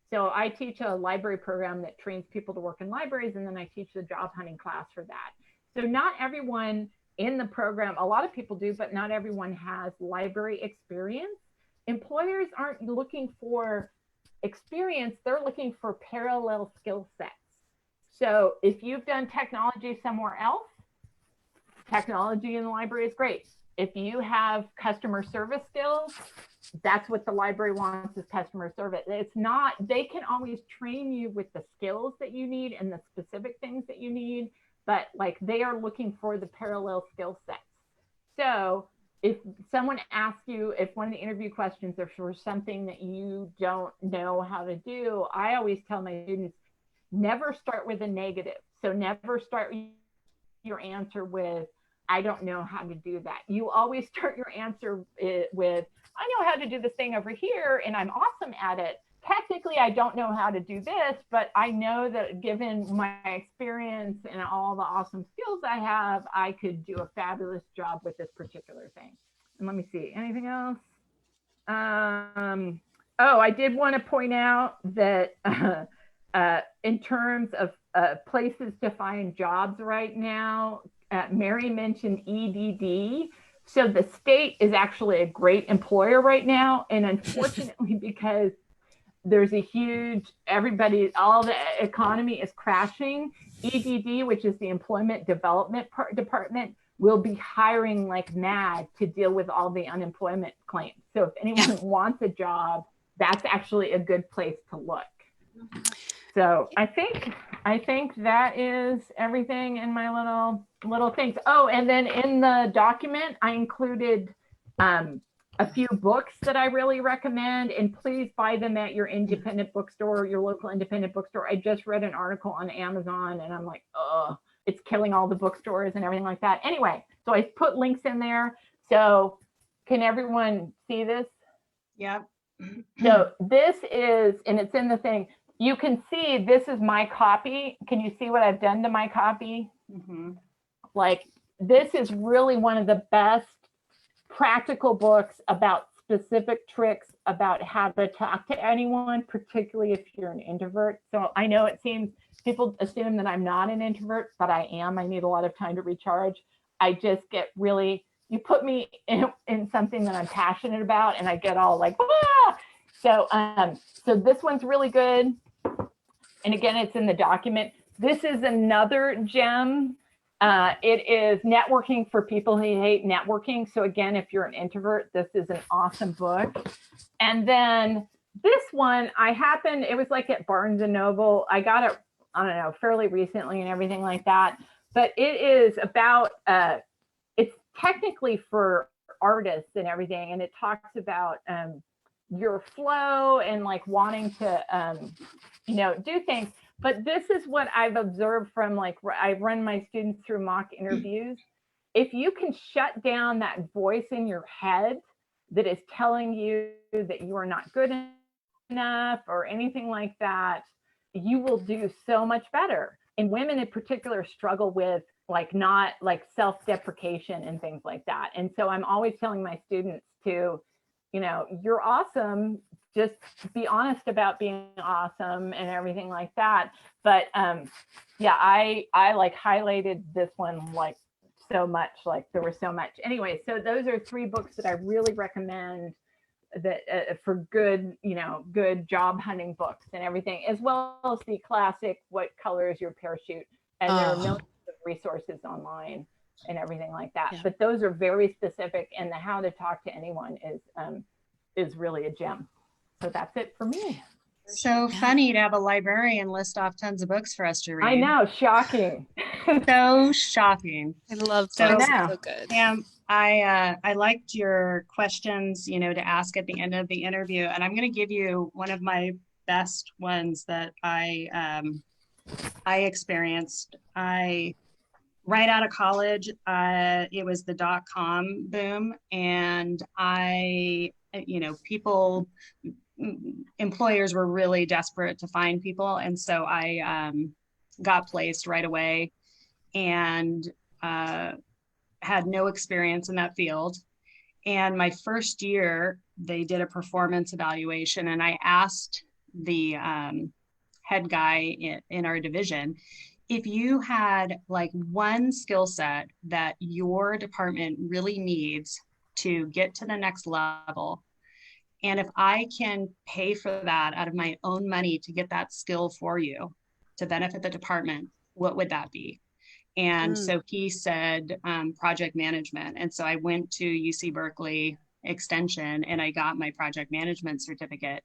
[SPEAKER 3] So I teach a library program that trains people to work in libraries, and then I teach the job hunting class for that. So not everyone in the program, a lot of people do, but not everyone has library experience. Employers aren't looking for experience, they're looking for parallel skill sets. So if you've done technology somewhere else, technology in the library is great. If you have customer service skills, that's what the library wants, is customer service. It's not, they can always train you with the skills that you need and the specific things that you need, but like they are looking for the parallel skill sets. So if someone asks you, if one of the interview questions are for something that you don't know how to do, I always tell my students, never start with a negative. So never start your answer with, I don't know how to do that. You always start your answer with, I know how to do this thing over here and I'm awesome at it. Technically, I don't know how to do this, but I know that given my experience and all the awesome skills I have, I could do a fabulous job with this particular thing. And let me see, anything else? I did want to point out that in terms of places to find jobs right now, Mary mentioned EDD. So the state is actually a great employer right now. And unfortunately, because there's a huge, all the economy is crashing, EDD, which is the Employment Development Department, will be hiring like mad to deal with all the unemployment claims. So if anyone wants a job, that's actually a good place to look. So I think that is everything in my little things. Oh, and then in the document, I included a few books that I really recommend, and please buy them at your independent bookstore, your local independent bookstore. I just read an article on Amazon and I'm like, oh, it's killing all the bookstores and everything like that. Anyway, so I put links in there. So can everyone see this?
[SPEAKER 1] Yep.
[SPEAKER 3] So this is, and it's in the thing, you can see this is my copy. Can you see what I've done to my copy?
[SPEAKER 1] Mm-hmm.
[SPEAKER 3] Like, this is really one of the best practical books about specific tricks about how to talk to anyone, particularly if you're an introvert. So I know it seems people assume that I'm not an introvert, but I am. I need a lot of time to recharge. I just get really, you put me in something that I'm passionate about and I get all like, ah! So this one's really good. And again, it's in the document. This is another gem. It is networking for people who hate networking. So again, if you're an introvert, this is an awesome book. And then this one, it was like at Barnes and Noble. I got it, I don't know, fairly recently and everything like that. But it is about, it's technically for artists and everything. And it talks about your flow and like wanting to, do things. But this is what I've observed from like, I run my students through mock interviews. If you can shut down that voice in your head that is telling you that you are not good enough or anything like that, you will do so much better. And women in particular struggle with not self-deprecation and things like that. And so I'm always telling my students to, you're awesome. Just be honest about being awesome and everything like that. But yeah, I highlighted this one so much, there was so much. Anyway, so those are 3 books that I really recommend that for good, good job hunting books and everything, as well as the classic, What Color Is Your Parachute? And there are millions of resources online and everything like that. Yeah. But those are very specific, and the How to Talk to Anyone is really a gem. So that's it for me.
[SPEAKER 1] So funny to have a librarian list off tons of books for us to read.
[SPEAKER 3] I know, shocking.
[SPEAKER 1] So shocking.
[SPEAKER 2] I love books. So good.
[SPEAKER 1] I liked your questions, to ask at the end of the interview, and I'm going to give you one of my best ones that I experienced. Right out of college, it was the .com boom, and employers were really desperate to find people. And so I got placed right away and had no experience in that field. And my first year, they did a performance evaluation, and I asked the head guy in our division, if you had one skill set that your department really needs to get to the next level, and if I can pay for that out of my own money to get that skill for you to benefit the department, what would that be? And so he said project management. And so I went to UC Berkeley Extension and I got my project management certificate.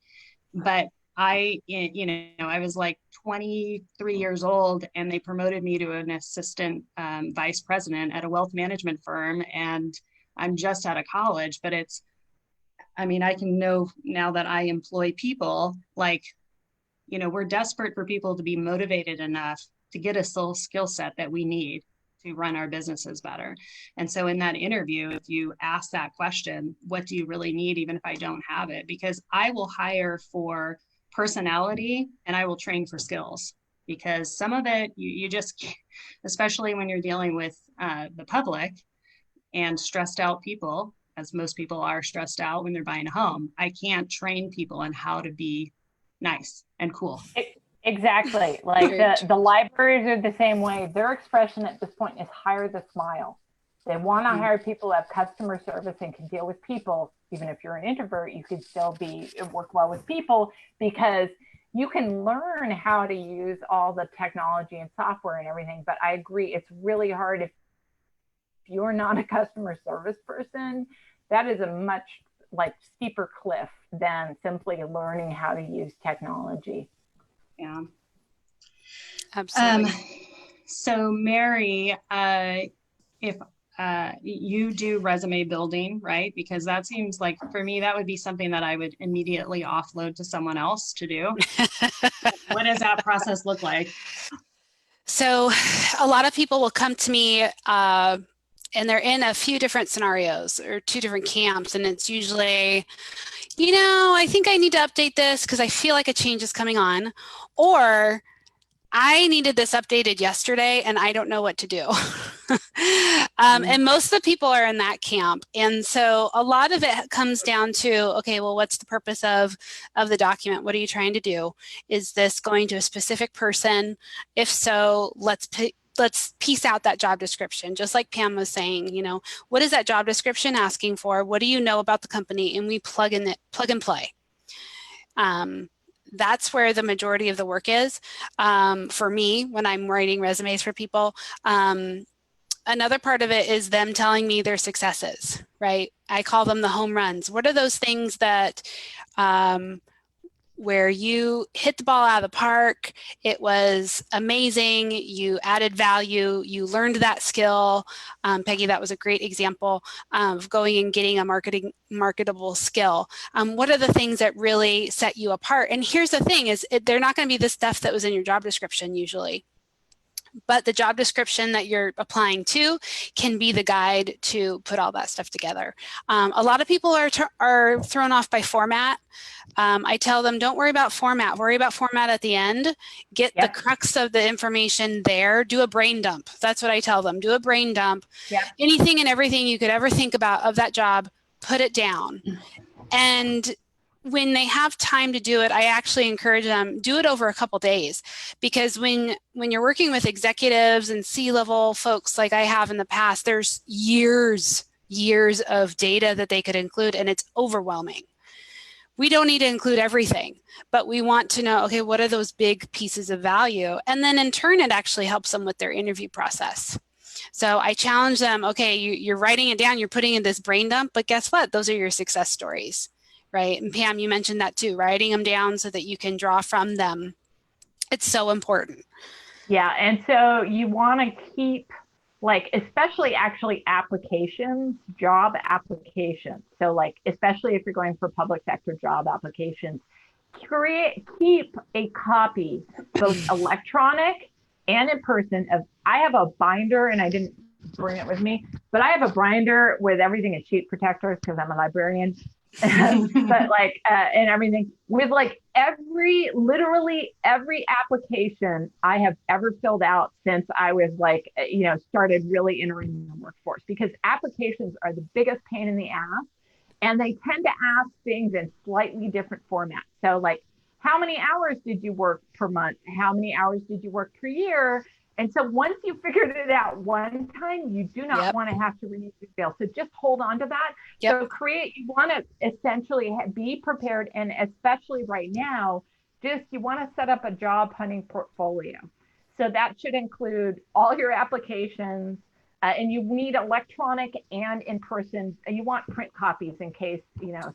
[SPEAKER 1] But I was 23 years old, and they promoted me to an assistant vice president at a wealth management firm. And I'm just out of college, but I can know now that I employ people, we're desperate for people to be motivated enough to get a skill set that we need to run our businesses better. And so in that interview, if you ask that question, what do you really need, even if I don't have it? Because I will hire for personality and I will train for skills, because some of it you just, especially when you're dealing with the public and stressed out people, as most people are stressed out when they're buying a home, I can't train people on how to be nice and cool.
[SPEAKER 3] Exactly. The libraries are the same way. Their expression at this point is hire the smile. They want to hire people who have customer service and can deal with people. Even if you're an introvert, you can still work well with people, because you can learn how to use all the technology and software and everything. But I agree, it's really hard if you're not a customer service person. That is a much steeper cliff than simply learning how to use technology.
[SPEAKER 1] Yeah,
[SPEAKER 2] absolutely.
[SPEAKER 1] So Mary, if you do resume building, right? Because that seems like, for me, that would be something that I would immediately offload to someone else to do. What does that process look like?
[SPEAKER 2] So a lot of people will come to me and they're in a few different scenarios or 2 different camps. And it's usually, I think I need to update this because I feel like a change is coming on, or I needed this updated yesterday and I don't know what to do. And most of the people are in that camp. And so a lot of it comes down to, okay, well, what's the purpose of the document? What are you trying to do? Is this going to a specific person? If so, let's piece out that job description. Just like Pam was saying, what is that job description asking for? What do you know about the company? And we plug and play. That's where the majority of the work is for me when I'm writing resumes for people. Another part of it is them telling me their successes, right? I call them the home runs. What are those things that where you hit the ball out of the park, it was amazing, you added value, you learned that skill. Peggy, that was a great example of going and getting a marketable skill. What are the things that really set you apart? And here's the thing is they're not going to be the stuff that was in your job description usually. But the job description that you're applying to can be the guide to put all that stuff together. A lot of people are thrown off by format. I tell them, don't worry about format. Worry about format at the end. Get the crux of the information there. Do a brain dump. That's what I tell them. Do a brain dump. Anything and everything you could ever think about of that job, put it down. And when they have time to do it, I actually encourage them, do it over a couple days, because when you're working with executives and C-level folks like I have in the past, there's years of data that they could include, and it's overwhelming. We don't need to include everything, but we want to know, okay, what are those big pieces of value? And then in turn, it actually helps them with their interview process. So I challenge them, okay, you're writing it down, you're putting in this brain dump, but guess what? Those are your success stories. Right. And Pam, you mentioned that too, writing them down so that you can draw from them. It's so important.
[SPEAKER 3] Yeah. And so you want to keep, like, especially actually applications, job applications. So like, especially if you're going for public sector job applications, keep a copy, both electronic and in person of, I have a binder and I didn't bring it with me, but I have a binder with everything in sheet protectors because I'm a librarian. But like and everything with like literally every application I have ever filled out since I was like started really entering the workforce, because applications are the biggest pain in the ass and they tend to ask things in slightly different formats. So like, how many hours did you work per month? How many hours did you work per year? And so once you figured it out one time, you do not want to have to renew the fail. So just hold on to that. So you want to essentially be prepared. And especially right now, you want to set up a job hunting portfolio. So that should include all your applications, and you need electronic and in person. And you want print copies in case,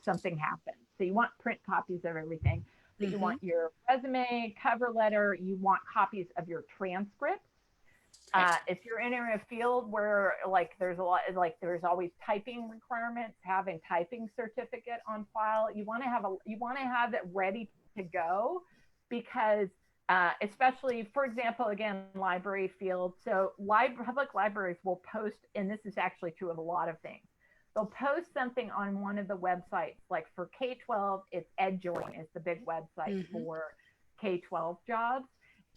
[SPEAKER 3] something happens. So you want print copies of everything. So you want your resume, cover letter, you want copies of your transcripts. If you're in a field where like there's always typing requirements, having typing certificate on file, you want to have it ready to go, because especially, for example, again, library field. So public libraries will post, and this is actually true of a lot of things. They'll post something on one of the websites, like for K-12, it's EdJoin is the big website for K-12 jobs.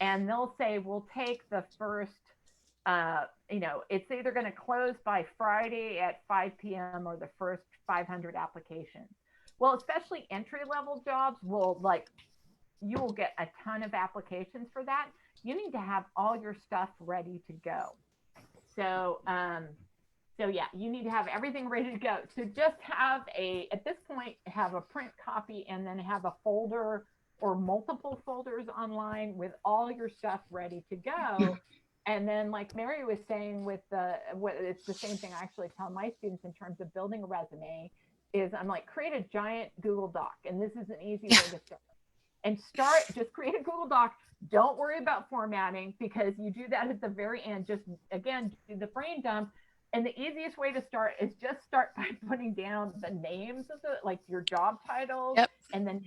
[SPEAKER 3] And they'll say, we'll take the first, it's either going to close by Friday at 5 p.m. or the first 500 applications. Well, especially entry-level jobs you will get a ton of applications for that. You need to have all your stuff ready to go. So yeah, you need to have everything ready to go. So just at this point, have a print copy and then have a folder or multiple folders online with all your stuff ready to go. And then like Mary was saying it's the same thing I actually tell my students in terms of building a resume is I'm like, create a giant Google Doc. And this is an easy way to start. And just create a Google Doc. Don't worry about formatting, because you do that at the very end. Just, again, do the brain dump. And the easiest way to start is just start by putting down the names of your job titles. And then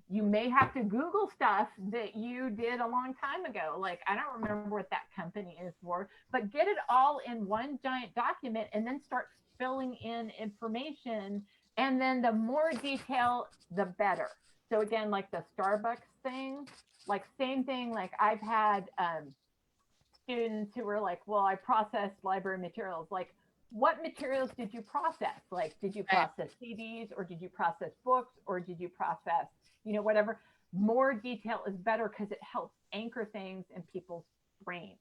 [SPEAKER 3] you may have to Google stuff that you did a long time ago. Like, I don't remember what that company is for, but get it all in one giant document and then start filling in information And then the more detail, the better. So again, like the Starbucks thing, like same thing, like I've had students who were like, well, I processed library materials. Like, what materials did you process? Like, did you process CDs, or did you process books, or did you process, you know, whatever? More detail is better because it helps anchor things in people's brain.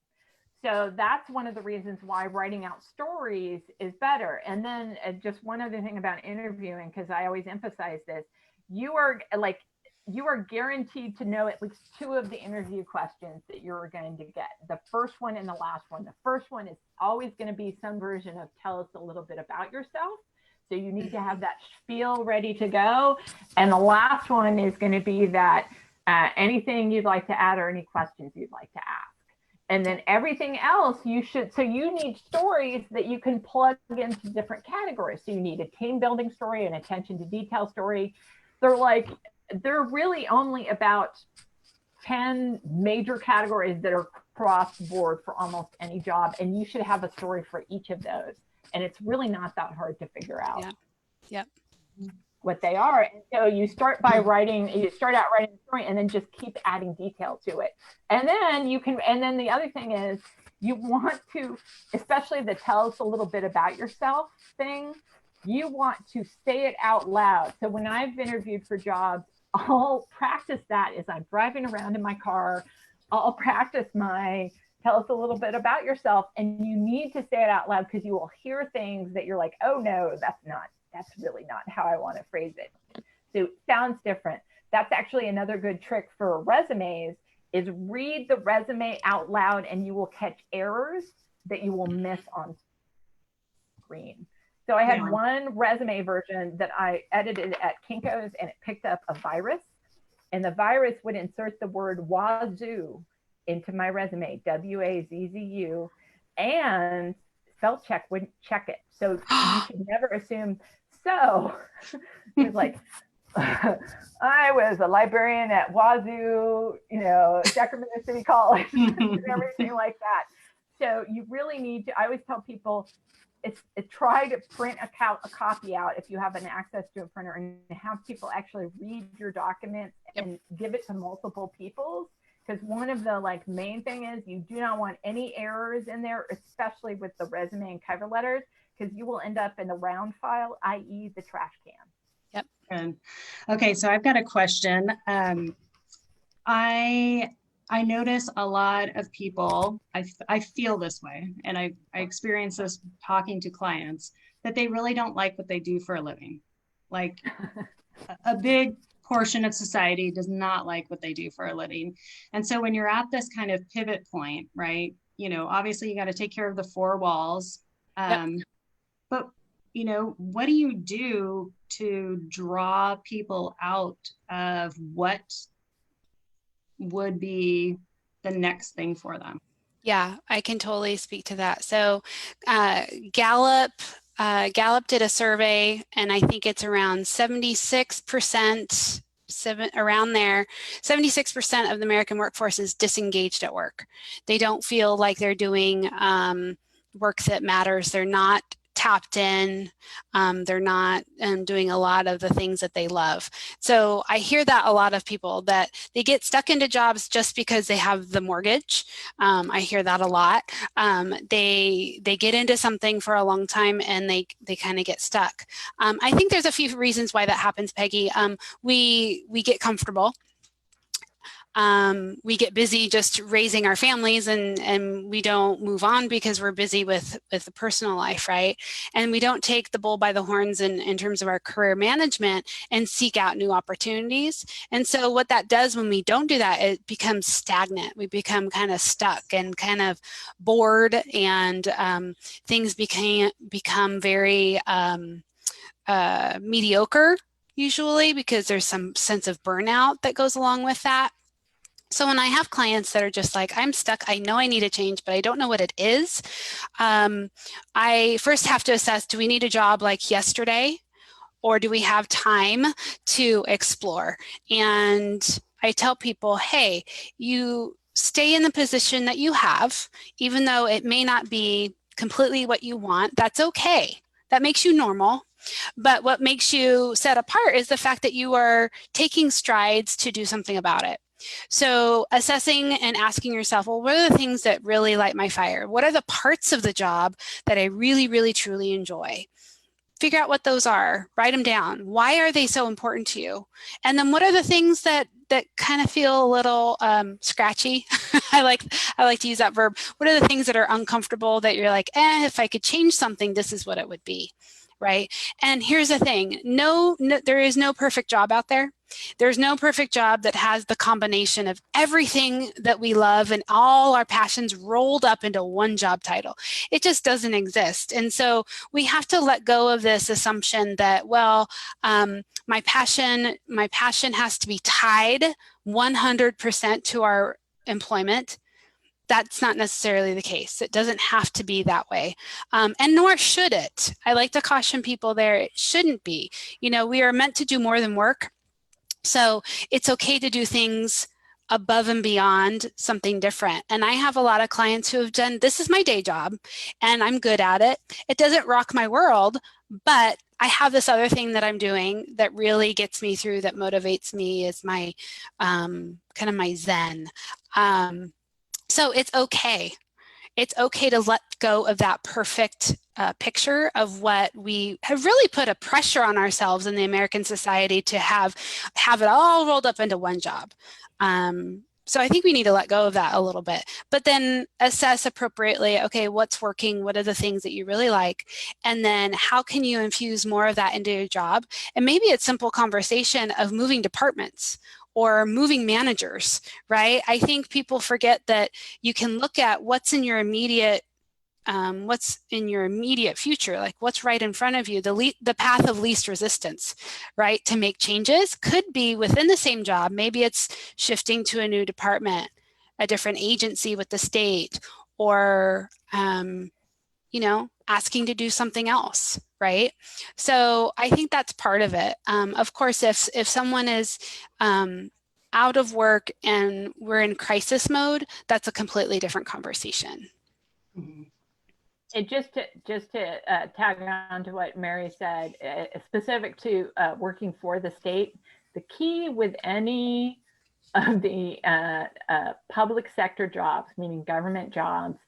[SPEAKER 3] So that's one of the reasons why writing out stories is better. And then just one other thing about interviewing, because I always emphasize this, you are guaranteed to know at least 2 of the interview questions that you're going to get. The first one and the last one. The first one is always going to be some version of tell us a little bit about yourself. So you need to have that spiel ready to go. And the last one is going to be that anything you'd like to add or any questions you'd like to ask. And then everything else so you need stories that you can plug into different categories. So you need a team building story, an attention to detail story. They're really only about 10 major categories that are cross board for almost any job. And you should have a story for each of those. And it's really not that hard to figure out.
[SPEAKER 2] Yeah.
[SPEAKER 3] What they are. And so you start out writing a story and then just keep adding detail to it. And then the other thing is you want to, especially the tell us a little bit about yourself thing, you want to say it out loud. So when I've interviewed for jobs, I'll practice that as I'm driving around in my car. I'll practice my tell us a little bit about yourself. And you need to say it out loud because you will hear things that you're like, oh no, that's really not how I want to phrase it. So it sounds different. That's actually another good trick for resumes is read the resume out loud and you will catch errors that you will miss on screen. So I had one resume version that I edited at Kinko's and it picked up a virus, and the virus would insert the word wazoo into my resume, W-A-Z-Z-U, and spell check wouldn't check it. So you should never assume. So it's like, I was a librarian at Wazoo, Sacramento City College, and everything like that. So you really need to, I always tell people, try to print a copy out if you have an access to a printer, and have people actually read your document and give it to multiple people. Because one of the main thing is you do not want any errors in there, especially with the resume and cover letters, because you will end up in the round file, i.e. the trash can.
[SPEAKER 1] Yep. Good. Okay, so I've got a question. I notice a lot of people, I feel this way, and I experience this talking to clients, that they really don't like what they do for a living. Like a big portion of society does not like what they do for a living. And so when you're at this kind of pivot point, right, obviously you got to take care of the 4 walls. But, what do you do to draw people out of what would be the next thing for them?
[SPEAKER 2] Yeah, I can totally speak to that. So Gallup did a survey, and I think it's around 76%, around there, 76% of the American workforce is disengaged at work. They don't feel like they're doing work that matters. They're not tapped in. They're not doing a lot of the things that they love. So I hear that a lot of people, that they get stuck into jobs just because they have the mortgage. I hear that a lot. They get into something for a long time and they kind of get stuck. I think there's a few reasons why that happens, Peggy. We get comfortable. We get busy just raising our families, and we don't move on because we're busy with the personal life, right? And we don't take the bull by the horns in terms of our career management and seek out new opportunities. And so what that does when we don't do that, it becomes stagnant. We become kind of stuck and kind of bored, and things become very mediocre, usually, because there's some sense of burnout that goes along with that. So when I have clients that are just like, I'm stuck, I know I need a change, but I don't know what it is. I first have to assess, do we need a job like yesterday, or do we have time to explore? And I tell people, hey, you stay in the position that you have, even though it may not be completely what you want. That's okay. That makes you normal. But what makes you set apart is the fact that you are taking strides to do something about it. So assessing and asking yourself, well, what are the things that really light my fire? What are the parts of the job that I really, really, truly enjoy? Figure out what those are, write them down. Why are they so important to you? And then what are the things that kind of feel a little scratchy? I like to use that verb. What are the things that are uncomfortable that you're like, if I could change something, this is what it would be, right? And here's the thing, no, there is no perfect job out there. There's no perfect job that has the combination of everything that we love and all our passions rolled up into one job title. It just doesn't exist. And so we have to let go of this assumption that, well, my passion has to be tied 100% to our employment. That's not necessarily the case. It doesn't have to be that way. And nor should it. I like to caution people there, it shouldn't be. You know, we are meant to do more than work. So it's okay to do things above and beyond something different. And I have a lot of clients who have done, this is my day job and I'm good at it. It doesn't rock my world, but I have this other thing that I'm doing that really gets me through, that motivates me, is my kind of my zen. So it's okay. It's okay to let go of that perfect picture of what we have really put a pressure on ourselves in the American society to have it all rolled up into one job. So I think we need to let go of that a little bit, but then assess appropriately, okay, what's working? What are the things that you really like? And then how can you infuse more of that into your job? And maybe it's simple conversation of moving departments or moving managers, right? I think people forget that you can look at what's in your immediate future, like what's right in front of you. The path of least resistance, right, to make changes could be within the same job. Maybe it's shifting to a new department, a different agency with the state, or you know, asking to do something else, right? So I think that's part of it. Of course, if someone is out of work and we're in crisis mode, that's a completely different conversation.
[SPEAKER 1] Mhm.
[SPEAKER 3] And just to tag on to what Mary said, specific to working for the state, the key with any of the public sector jobs, meaning government jobs,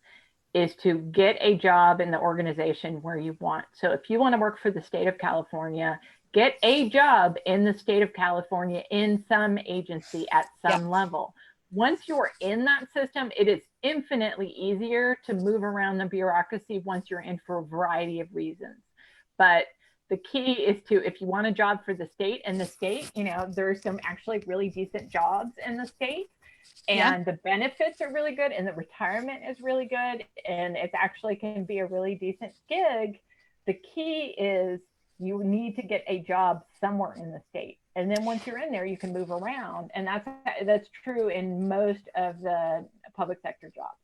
[SPEAKER 3] is to get a job in the organization where you want. So if you want to work for the state of California, get a job in the state of California in some agency at some level. Once you're in that system, it is infinitely easier to move around the bureaucracy once you're in for a variety of reasons. But the key is to, if you want a job for the state, and the state, you know, there's some actually really decent jobs in the state, and the benefits are really good, and the retirement is really good, and it actually can be a really decent gig. The key is you need to get a job somewhere in the state. And then once you're in there, you can move around. And that's true in most of the public sector jobs.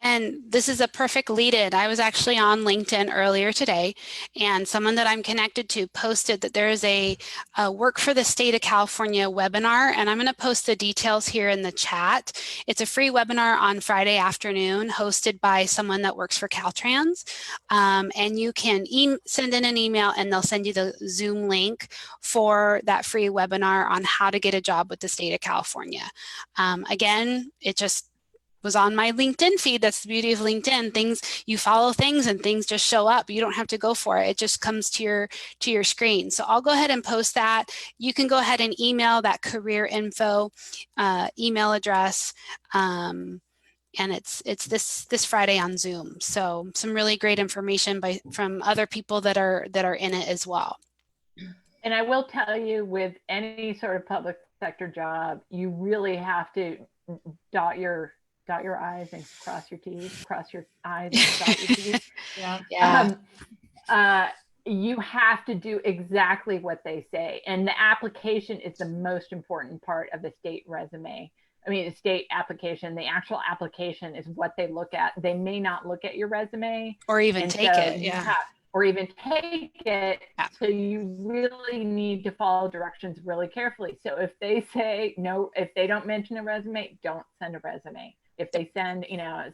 [SPEAKER 2] And this is a perfect lead-in. I was actually on LinkedIn earlier today, and someone that I'm connected to posted that there is a Work for the State of California webinar, and I'm going to post the details here in the chat. It's a free webinar on Friday afternoon hosted by someone that works for Caltrans, and you can send in an email and they'll send you the Zoom link for that free webinar on how to get a job with the state of California. Again, it just was on my LinkedIn feed. That's the beauty of LinkedIn. You follow things and things just show up. You don't have to go for it. It just comes to your screen. So I'll go ahead and post that. You can go ahead and email that career info email address. And it's this Friday on Zoom. So some really great information from other people that are in it as well.
[SPEAKER 3] And I will tell you, with any sort of public sector job, you really have to dot your I's and cross your T's, cross your I's and dot your T's. You have to do exactly what they say. And the application is the most important part of the state resume. I mean, the state application, the actual application is what they look at. They may not look at your resume.
[SPEAKER 2] Or even take it,
[SPEAKER 3] or even take it. So you really need to follow directions really carefully. So if they say no, if they don't mention a resume, don't send a resume. If they send,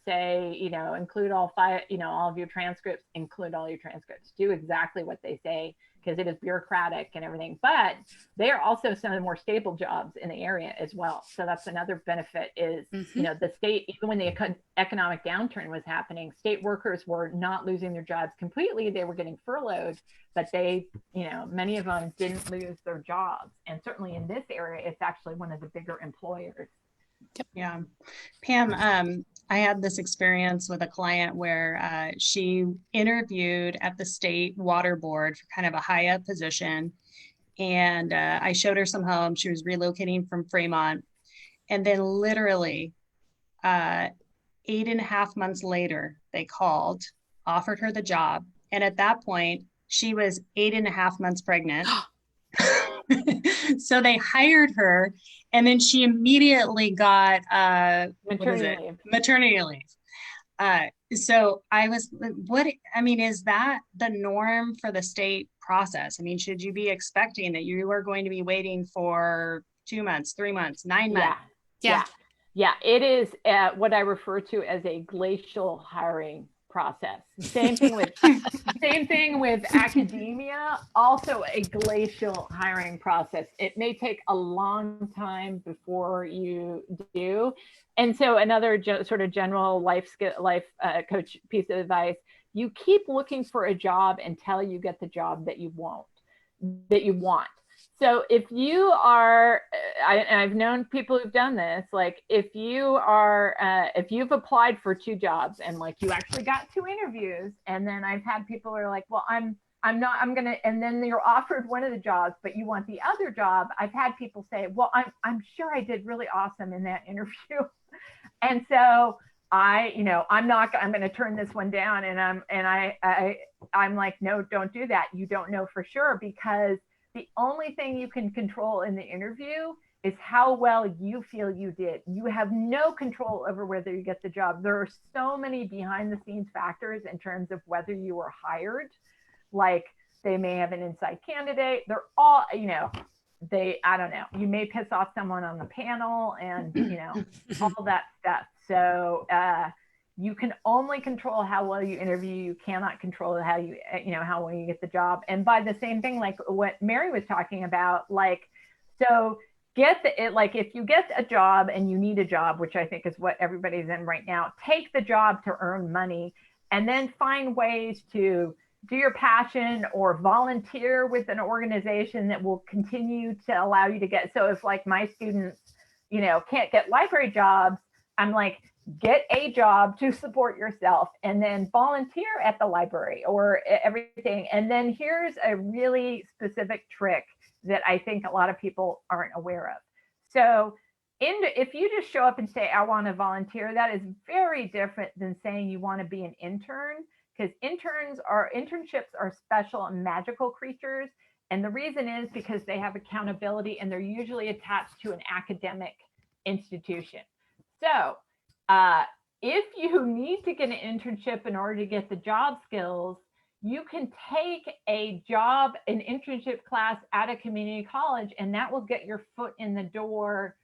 [SPEAKER 3] say, include all five, all of your transcripts, include all your transcripts, do exactly what they say, because it is bureaucratic and everything. But they are also some of the more stable jobs in the area as well. So that's another benefit is, the state, even when the economic downturn was happening, state workers were not losing their jobs completely. They were getting furloughed, but they, many of them didn't lose their jobs. And certainly in this area, it's actually one of the bigger employers.
[SPEAKER 1] Yeah. Pam, I had this experience with a client where she interviewed at the state water board for kind of a high up position. And I showed her some homes. She was relocating from Fremont. And then literally 8.5 months later, they called, offered her the job. And at that point, she was 8.5 months pregnant. So they hired her, and then she immediately got maternity leave. So I was, is that the norm for the state process? I mean, should you be expecting that you are going to be waiting for 2 months, 3 months, 9 months?
[SPEAKER 3] Yeah, it is what I refer to as a glacial hiring process. Same thing with academia, also a glacial hiring process. It may take a long time before you do. And so another sort of general life coach piece of advice, you keep looking for a job until you get the job that you want. So if you are, I've known people who've done this, like if you've applied for 2 jobs and like you actually got 2 interviews, and then I've had people who are like, well, and then you're offered one of the jobs, but you want the other job. I've had people say, well, I'm sure I did really awesome in that interview. And so I'm going to turn this one down. And I'm like, no, don't do that. You don't know for sure, because the only thing you can control in the interview is how well you feel you did. You have no control over whether you get the job. There are so many behind the scenes factors in terms of whether you were hired. Like they may have an inside candidate. They're all, I don't know. You may piss off someone on the panel and, all that stuff. So you can only control how well you interview. You cannot control how well you get the job. And by the same thing, like what Mary was talking about, so if you get a job and you need a job, which I think is what everybody's in right now, take the job to earn money, and then find ways to do your passion or volunteer with an organization that will continue to allow you to get. So if like my students, can't get library jobs, I'm like, get a job to support yourself and then volunteer at the library or everything. And then here's a really specific trick that I think a lot of people aren't aware of. So if you just show up and say, I want to volunteer, that is very different than saying you want to be an intern, because internships are special and magical creatures. And the reason is because they have accountability and they're usually attached to an academic institution. So if you need to get an internship in order to get the job skills, you can take an internship class at a community college, and that will get your foot in the door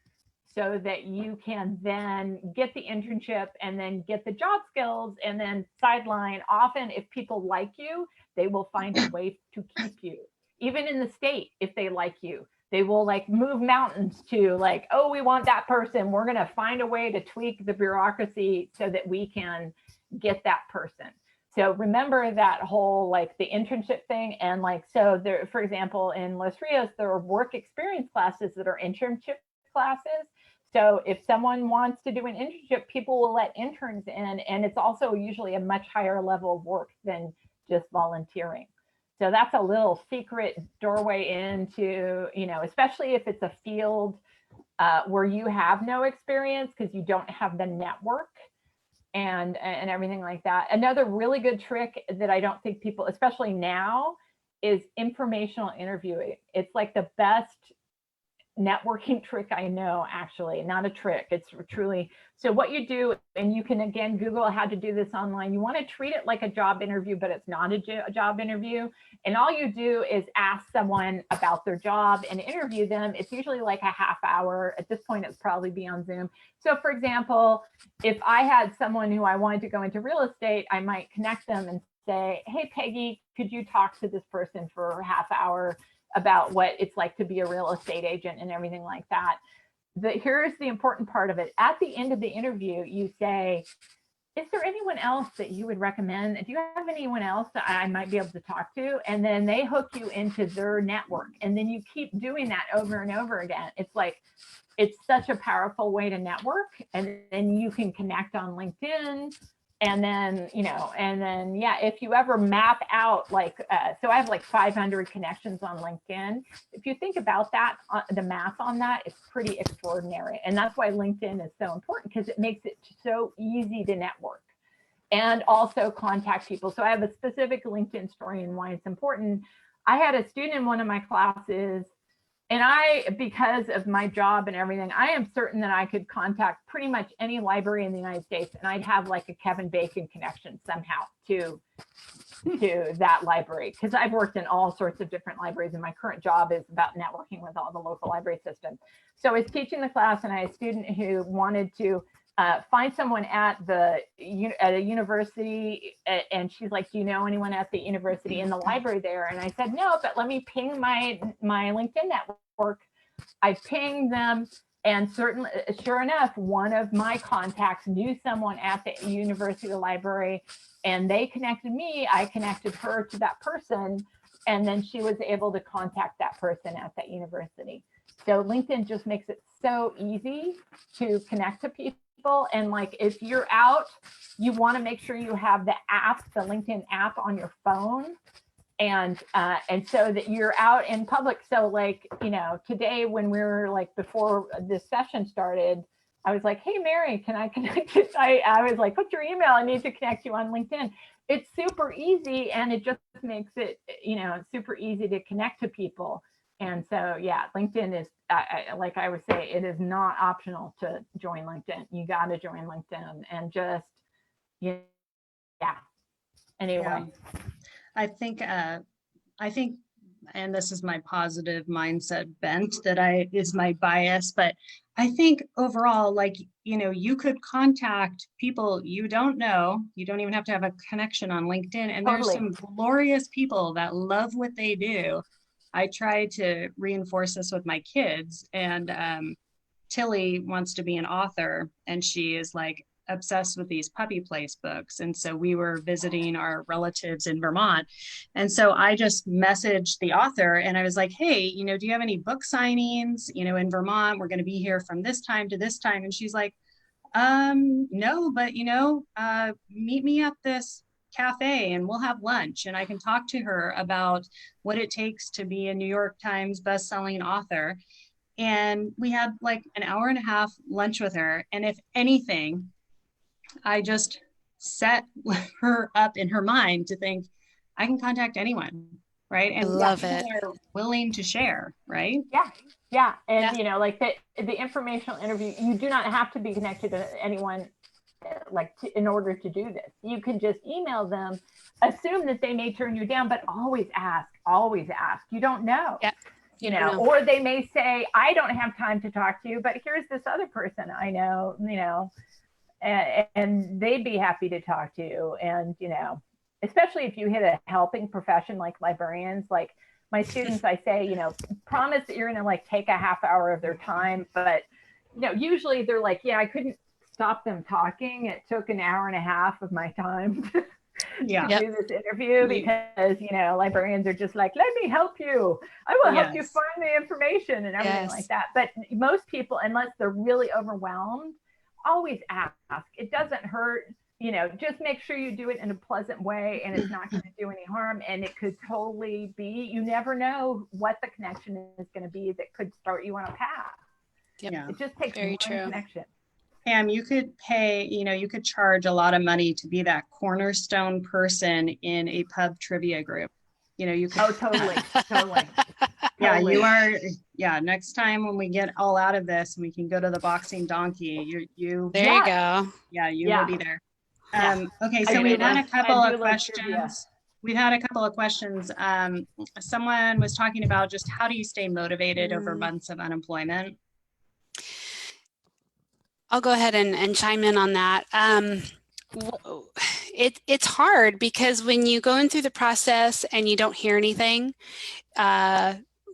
[SPEAKER 3] so that you can then get the internship and then get the job skills and then sideline. Often, if people like you, they will find a way to keep you. Even in the state, if they like you, they will like move mountains to like, oh, we want that person. We're going to find a way to tweak the bureaucracy so that we can get that person. So remember that whole like the internship thing. And like, so there, for example, in Los Rios, there are work experience classes that are internship classes. So if someone wants to do an internship, people will let interns in, and it's also usually a much higher level of work than just volunteering. So that's a little secret doorway into, especially if it's a field where you have no experience because you don't have the network and everything like that. Another really good trick that I don't think people, especially now, is informational interviewing. It's like the best networking trick I know, actually, not a trick. It's truly, so what you do, and you can again Google how to do this online. You want to treat it like a job interview, but it's not a job interview. And all you do is ask someone about their job and interview them. It's usually like a half hour. At this point, it's probably be on Zoom. So for example, if I had someone who I wanted to go into real estate, I might connect them and say, hey, Peggy, could you talk to this person for a half hour about what it's like to be a real estate agent and everything like that. Here's the important part of it. At the end of the interview, you say, is there anyone else that you would recommend? Do you have anyone else that I might be able to talk to? And then they hook you into their network. And then you keep doing that over and over again. It's like, it's such a powerful way to network. And then you can connect on LinkedIn. And then, yeah, if you ever map out so I have like 500 connections on LinkedIn. If you think about that, the math on that is pretty extraordinary. And that's why LinkedIn is so important, because it makes it so easy to network and also contact people. So I have a specific LinkedIn story and why it's important. I had a student in one of my classes, and because of my job and everything, I am certain that I could contact pretty much any library in the United States, and I'd have like a Kevin Bacon connection somehow to that library, because I've worked in all sorts of different libraries, and my current job is about networking with all the local library systems. So I was teaching the class, and I had a student who wanted to find someone at a university, and she's like, do you know anyone at the university in the library there? And I said, no, but let me ping my LinkedIn network. I pinged them, and certainly, sure enough, one of my contacts knew someone at the university library, and they connected me. I connected her to that person, and then she was able to contact that person at that university. So LinkedIn just makes it so easy to connect to people. And like, if you're out, you want to make sure you have the LinkedIn app on your phone, and so that you're out in public. So like, today when we were like, before this session started, I was like, hey, Mary, can I connect you? I was like, what's your email? I need to connect you on LinkedIn. It's super easy, and it just makes it, super easy to connect to people. And so, yeah, LinkedIn is, like I would say, it is not optional to join LinkedIn. You got to join LinkedIn and just, yeah. Anyway.
[SPEAKER 1] Yeah. I think, and this is my positive mindset bent that is my bias, but I think overall, like, you could contact people you don't know. You don't even have to have a connection on LinkedIn. And
[SPEAKER 3] Totally.
[SPEAKER 1] There's some glorious people that love what they do. I try to reinforce this with my kids, and Tilly wants to be an author, and she is like obsessed with these puppy place books. And so we were visiting our relatives in Vermont. And so I just messaged the author, and I was like, hey, do you have any book signings, in Vermont? We're going to be here from this time to this time. And she's like, no, but meet me at this cafe and we'll have lunch, and I can talk to her about what it takes to be a New York Times bestselling author. And we had like an hour and a half lunch with her. And if anything, I just set her up in her mind to think I can contact anyone, right? And
[SPEAKER 2] I love
[SPEAKER 1] people
[SPEAKER 2] it.
[SPEAKER 1] are willing to share, right?
[SPEAKER 3] Yeah. And like the informational interview, you do not have to be connected to anyone in order to do this. You can just email them, assume that they may turn you down, but always ask. You don't know.
[SPEAKER 2] Yeah.
[SPEAKER 3] Or they may say, I don't have time to talk to you, but here's this other person I know, and they'd be happy to talk to you. And, especially if you hit a helping profession like librarians, like my students, I say, promise that you're going to like take a half hour of their time. But, usually they're like, yeah, I couldn't stop them talking. It took an hour and a half of my time to do this interview, because, librarians are just like, let me help you. I will help you find the information and everything like that. But most people, unless they're really overwhelmed, always ask. It doesn't hurt. Just make sure you do it in a pleasant way, and it's not going to do any harm. And it could totally be, you never know what the connection is going to be that could start you on a path.
[SPEAKER 2] Yep.
[SPEAKER 3] Yeah. It just takes one connection.
[SPEAKER 1] Pam, you could pay, you could charge a lot of money to be that cornerstone person in a pub trivia group. You could.
[SPEAKER 3] Oh, totally.
[SPEAKER 1] Yeah,
[SPEAKER 3] Totally.
[SPEAKER 1] you are. Yeah, next time when we get all out of this, we can go to the boxing donkey.
[SPEAKER 2] There you go.
[SPEAKER 1] Yeah, you will
[SPEAKER 3] Yeah.
[SPEAKER 1] be there.
[SPEAKER 3] Yeah.
[SPEAKER 1] Okay,
[SPEAKER 3] I
[SPEAKER 1] so we've had a couple
[SPEAKER 3] do
[SPEAKER 1] of
[SPEAKER 3] love trivia.
[SPEAKER 1] questions. We've had a couple of questions. Someone was talking about just how do you stay motivated over months of unemployment?
[SPEAKER 2] I'll go ahead and chime in on that. It's hard because when you go in through the process and you don't hear anything,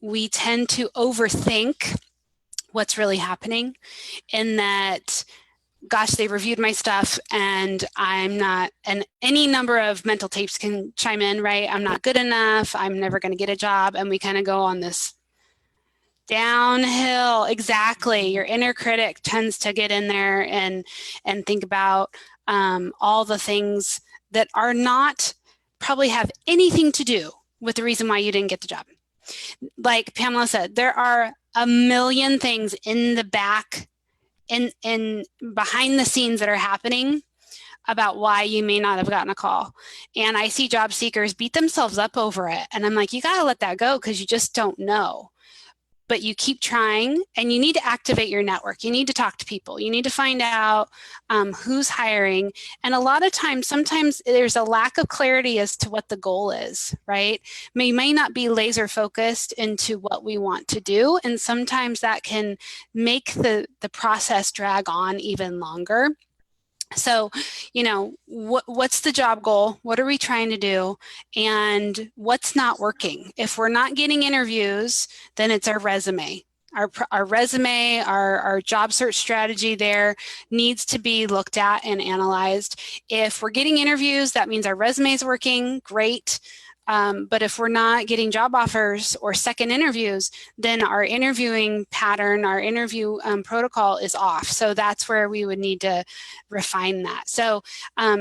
[SPEAKER 2] we tend to overthink what's really happening, in that, gosh, they reviewed my stuff and I'm not, and any number of mental tapes can chime in, right? I'm not good enough. I'm never going to get a job. And we kind of go on this downhill. Exactly. Your inner critic tends to get in there and think about all the things that are not, probably have anything to do with the reason why you didn't get the job. Like Pamela said, there are a million things in the back, in behind the scenes, that are happening about why you may not have gotten a call. And I see job seekers beat themselves up over it. And I'm like, you got to let that go, because you just don't know. But you keep trying, and you need to activate your network. You need to talk to people. You need to find out who's hiring. And a lot of times, sometimes there's a lack of clarity as to what the goal is, right? We may not be laser focused into what we want to do. And sometimes that can make the process drag on even longer. So, what's the job goal? What are we trying to do? And what's not working? If we're not getting interviews, then it's our resume. Our resume, our job search strategy there needs to be looked at and analyzed. If we're getting interviews, that means our resume is working, great. But if we're not getting job offers or second interviews, then our interviewing pattern, our interview protocol is off. So that's where we would need to refine that. So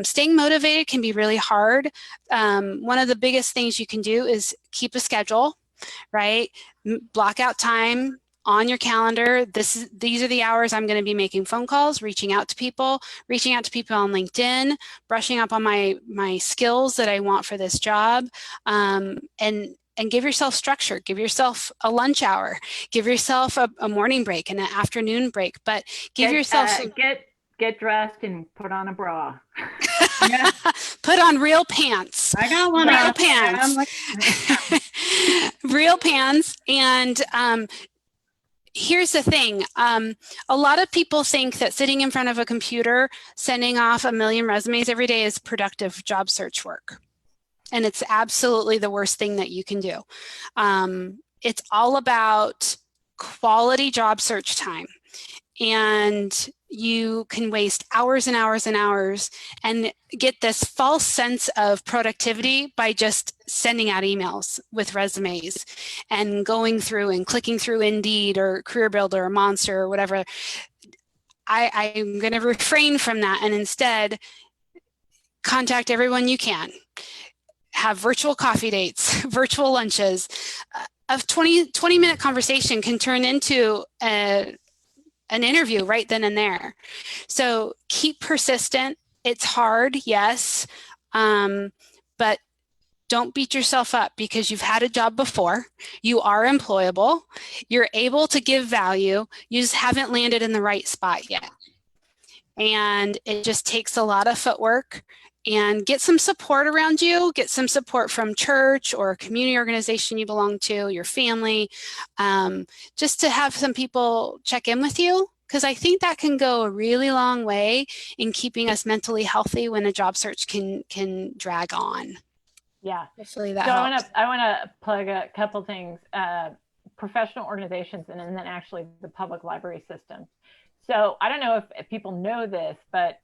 [SPEAKER 2] staying motivated can be really hard. One of the biggest things you can do is keep a schedule, right? Block out time on your calendar. These are the hours I'm going to be making phone calls, reaching out to people on LinkedIn, brushing up on my skills that I want for this job, and give yourself structure. Give yourself a lunch hour. Give yourself a morning break and an afternoon break. But give yourself
[SPEAKER 3] get dressed and put on a bra.
[SPEAKER 1] Yeah.
[SPEAKER 2] Put on real pants.
[SPEAKER 1] I got one.
[SPEAKER 2] Real pants. Real pants. And here's the thing. A lot of people think that sitting in front of a computer, sending off a million resumes every day is productive job search work. And it's absolutely the worst thing that you can do. It's all about quality job search time. And you can waste hours and hours and hours and get this false sense of productivity by just sending out emails with resumes and going through and clicking through Indeed or Career Builder or Monster or whatever. I'm going to refrain from that and instead contact everyone you can. Have virtual coffee dates, virtual lunches. A 20-minute conversation can turn into an interview right then and there. So keep persistent. It's hard, yes, but don't beat yourself up because you've had a job before. You are employable. You're able to give value. You just haven't landed in the right spot yet. And it just takes a lot of footwork. And get some support around you. Get some support from church or community organization you belong to, your family, just to have some people check in with you, because I think that can go a really long way in keeping us mentally healthy when a job search can drag on.
[SPEAKER 3] Yeah.
[SPEAKER 2] Hopefully that helps.
[SPEAKER 3] I want to plug a couple things, professional organizations and then actually the public library system. So I don't know if people know this, but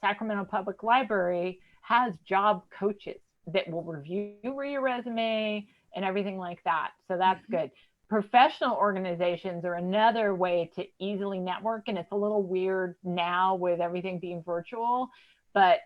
[SPEAKER 3] Sacramento Public Library has job coaches that will review your resume and everything like that. So that's good. Professional organizations are another way to easily network. And it's a little weird now with everything being virtual, but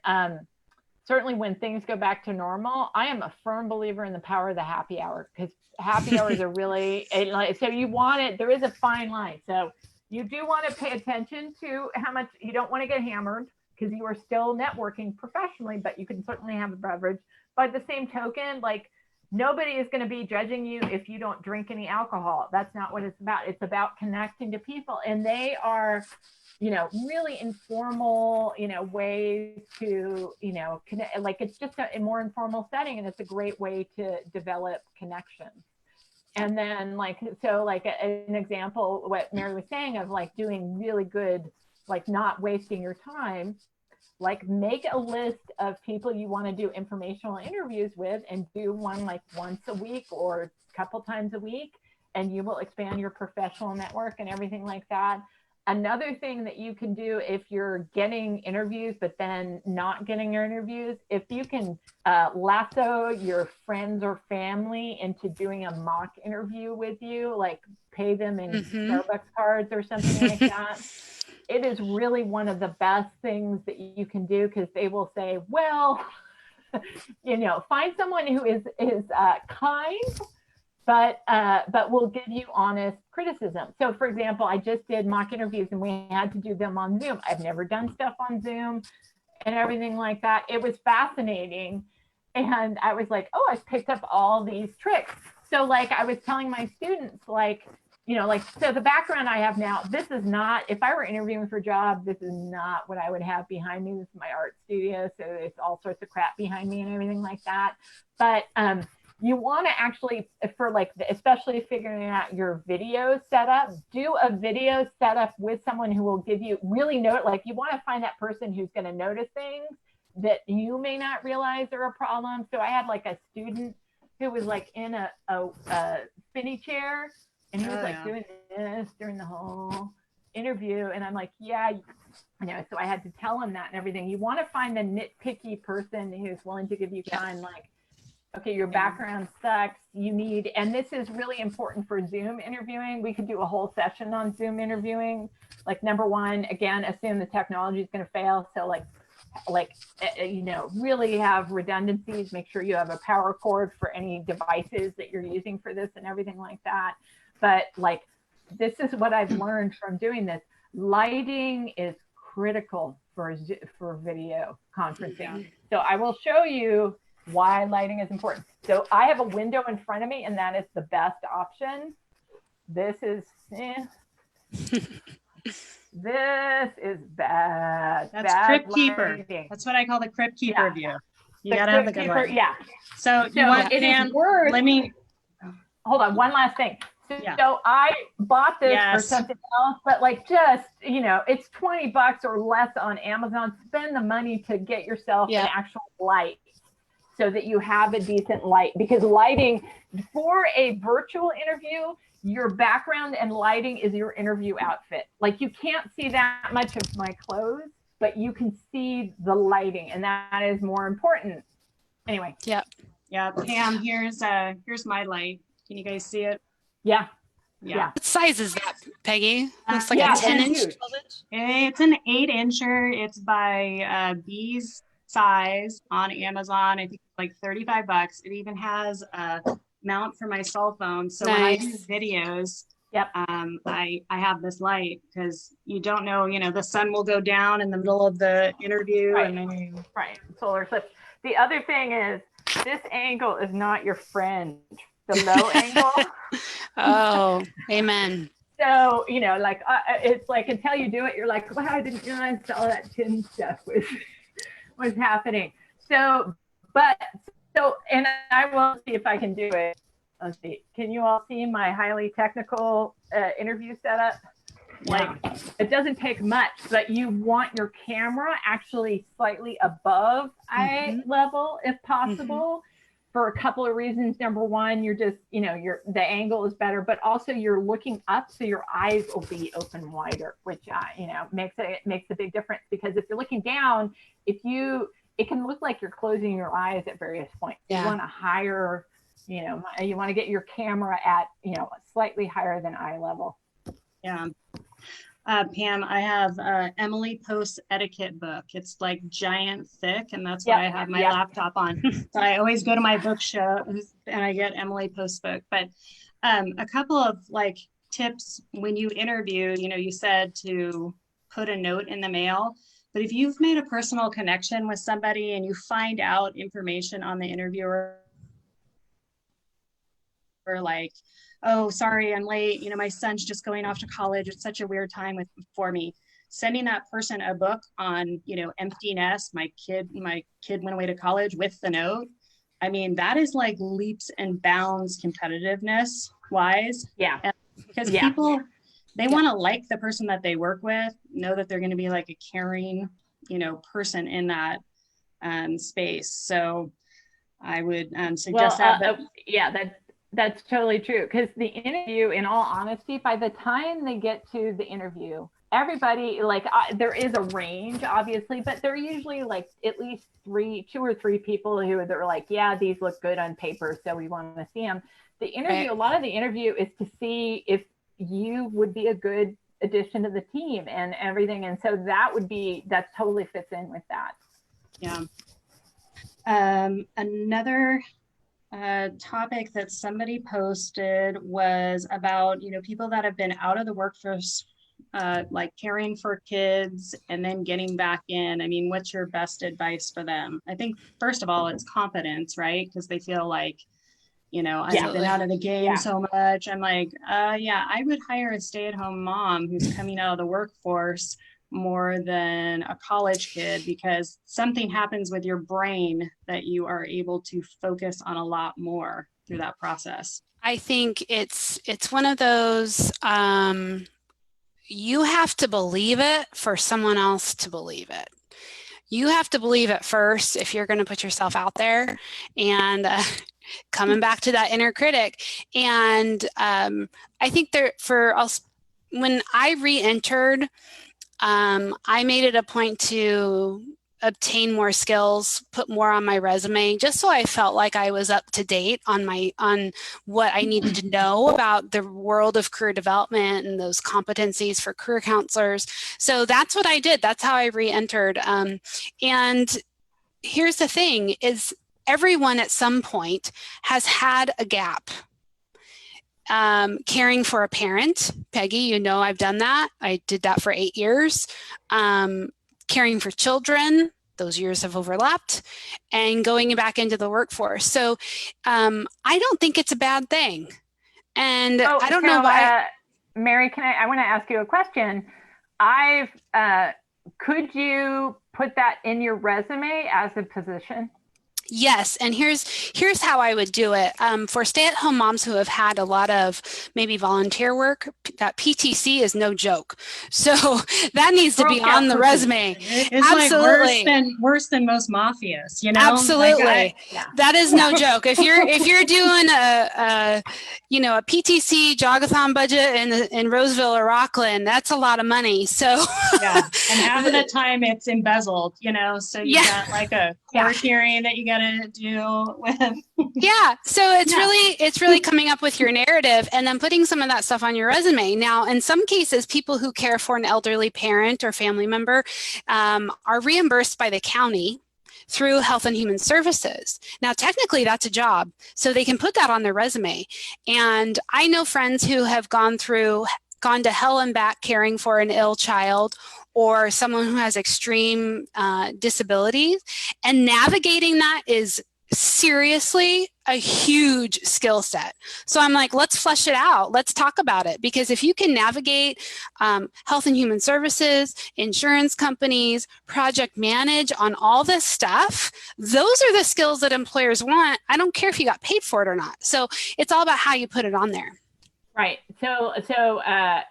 [SPEAKER 3] certainly when things go back to normal, I am a firm believer in the power of the happy hour, because happy hours are really, so you want it, there is a fine line. So you do want to pay attention to how much, you don't want to get hammered because you are still networking professionally, but you can certainly have a beverage. By the same token, like nobody is going to be judging you if you don't drink any alcohol. That's not what it's about. It's about connecting to people, and they are, really informal, ways to, connect. Like, it's just a more informal setting, and it's a great way to develop connections. And then an example, what Mary was saying of like doing really good, like not wasting your time, like make a list of people you want to do informational interviews with and do one like once a week or a couple times a week, and you will expand your professional network and everything like that. Another thing that you can do if you're getting interviews but then not getting your interviews, if you can lasso your friends or family into doing a mock interview with you, like pay them in Starbucks cards or something like that. It is really one of the best things that you can do, because they will say, well, find someone who is kind, but will give you honest criticism. So for example, I just did mock interviews and we had to do them on Zoom. I've never done stuff on Zoom and everything like that. It was fascinating. And I was like, oh, I've picked up all these tricks. So like I was telling my students, so the background I have now, this is not, if I were interviewing for a job, this is not what I would have behind me. This is my art studio. So it's all sorts of crap behind me and everything like that. But you want to actually, for like, especially figuring out your video setup, do a video setup with someone who will give you really note, like you want to find that person who's going to notice things that you may not realize are a problem. So I had like a student who was like in a spinny chair, and he was doing this during the whole interview. And I'm like, yeah, so I had to tell him that and everything. You want to find the nitpicky person who's willing to give you kind, like, okay, your background sucks. You need, and this is really important for Zoom interviewing. We could do a whole session on Zoom interviewing. Like, number one, again, assume the technology is going to fail. So really have redundancies. Make sure you have a power cord for any devices that you're using for this and everything like that. But like, this is what I've learned from doing this. Lighting is critical for video conferencing. Yeah. So I will show you why lighting is important. So I have a window in front of me, and that is the best option. This is this is bad.
[SPEAKER 1] That's
[SPEAKER 3] bad
[SPEAKER 1] Crypt Keeper.
[SPEAKER 3] lighting.
[SPEAKER 1] That's what I call the Crypt Keeper view. You gotta have the good one.
[SPEAKER 3] Yeah.
[SPEAKER 1] So you want, Pam, let me
[SPEAKER 3] hold on, one last thing. So I bought this for something else, but like just, it's $20 or less on Amazon. Spend the money to get yourself an actual light so that you have a decent light, because lighting for a virtual interview, your background and lighting is your interview outfit. Like, you can't see that much of my clothes, but you can see the lighting, and that is more important. Anyway.
[SPEAKER 1] Yeah, Pam, here's my light. Can you guys see it?
[SPEAKER 3] Yeah.
[SPEAKER 2] What size is that, Peggy? Looks like a 10-inch.
[SPEAKER 1] It's an 8-incher. It's by Bee's size on Amazon. I think it's like $35. It even has a mount for my cell phone. So when I do videos, I have this light, because you don't know, the sun will go down in the middle of the interview.
[SPEAKER 3] Right. Solar eclipse. The other thing is, this angle is not your friend. The low angle.
[SPEAKER 2] Oh, amen.
[SPEAKER 3] So, it's like, until you do it, you're like, well, I didn't realize all that tin stuff was happening. And I will see if I can do it. Let's see. Can you all see my highly technical interview setup? Like, it doesn't take much, but you want your camera actually slightly above eye level if possible. For a couple of reasons. Number one, you're just, the angle is better, but also you're looking up, so your eyes will be open wider, which, makes a big difference. Because if you're looking down, it can look like you're closing your eyes at various points. You want to higher, you want to get your camera at, slightly higher than eye level.
[SPEAKER 1] Yeah. Pam, I have Emily Post's etiquette book. It's like giant thick, and that's what I have my laptop on. So I always go to my bookshelf and I get Emily Post's book. But a couple of like tips when you interview, you said to put a note in the mail. But if you've made a personal connection with somebody and you find out information on the interviewer or like, oh, sorry, I'm late. You know, my son's just going off to college. It's such a weird time for me. Sending that person a book on, you know, empty nest, my kid went away to college with the note. I mean, that is like leaps and bounds competitiveness wise.
[SPEAKER 3] Yeah.
[SPEAKER 1] Because people, they want to like the person that they work with, know that they're going to be like a caring, you know, person in that space. So I would suggest that. But
[SPEAKER 3] that's totally true. Because the interview, in all honesty, by the time they get to the interview, everybody, like, there is a range, obviously, but there are usually like at least two or three people who are like, yeah, these look good on paper, so we want to see them. The interview, a lot of the interview is to see if you would be a good addition to the team and everything. And so that totally fits in with that.
[SPEAKER 1] Yeah. Another topic that somebody posted was about, you know, people that have been out of the workforce, like caring for kids and then getting back in. I mean, what's your best advice for them? I think, first of all, it's confidence, right? Because they feel like, you know, I've been out of the game so much. I'm like, I would hire a stay-at-home mom who's coming out of the workforce more than a college kid, because something happens with your brain that you are able to focus on a lot more through that process.
[SPEAKER 2] I think it's one of those, you have to believe it for someone else to believe it. You have to believe it first if you're going to put yourself out there, and coming back to that inner critic. And I think for us, when I re-entered, I made it a point to obtain more skills, put more on my resume, just so I felt like I was up to date on what I needed to know about the world of career development and those competencies for career counselors. So that's what I did. That's how I re-entered. And here's the thing is, everyone at some point has had a gap. Caring for a parent, Peggy, you know, I've done that. I did that for 8 years. Caring for children, those years have overlapped, and going back into the workforce. So I don't think it's a bad thing. And I don't know why.
[SPEAKER 3] Mary, I want to ask you a question. Could you put that in your resume as a position?
[SPEAKER 2] Yes. And here's how I would do it. For stay-at-home moms who have had a lot of maybe volunteer work, that PTC is no joke. So that needs to be on the resume.
[SPEAKER 1] It's
[SPEAKER 2] absolutely
[SPEAKER 1] like worse than most mafias, you know?
[SPEAKER 2] Absolutely.
[SPEAKER 1] Like
[SPEAKER 2] that is no joke. If you're doing a PTC jogathon budget in Roseville or Rockland, that's a lot of money. So
[SPEAKER 1] and half of the time it's embezzled, you know, so you got like a court hearing that you got to deal with.
[SPEAKER 2] So it's really coming up with your narrative and then putting some of that stuff on your resume. Now, in some cases, people who care for an elderly parent or family member are reimbursed by the county through Health and Human Services. Now, technically that's a job, so they can put that on their resume. And I know friends who have gone to hell and back caring for an ill child or someone who has extreme disabilities, and navigating that is seriously a huge skill set. So I'm like, let's flesh it out. Let's talk about it. Because if you can navigate Health and Human Services, insurance companies, project manage on all this stuff, those are the skills that employers want. I don't care if you got paid for it or not. So it's all about how you put it on there.
[SPEAKER 3] Right. So I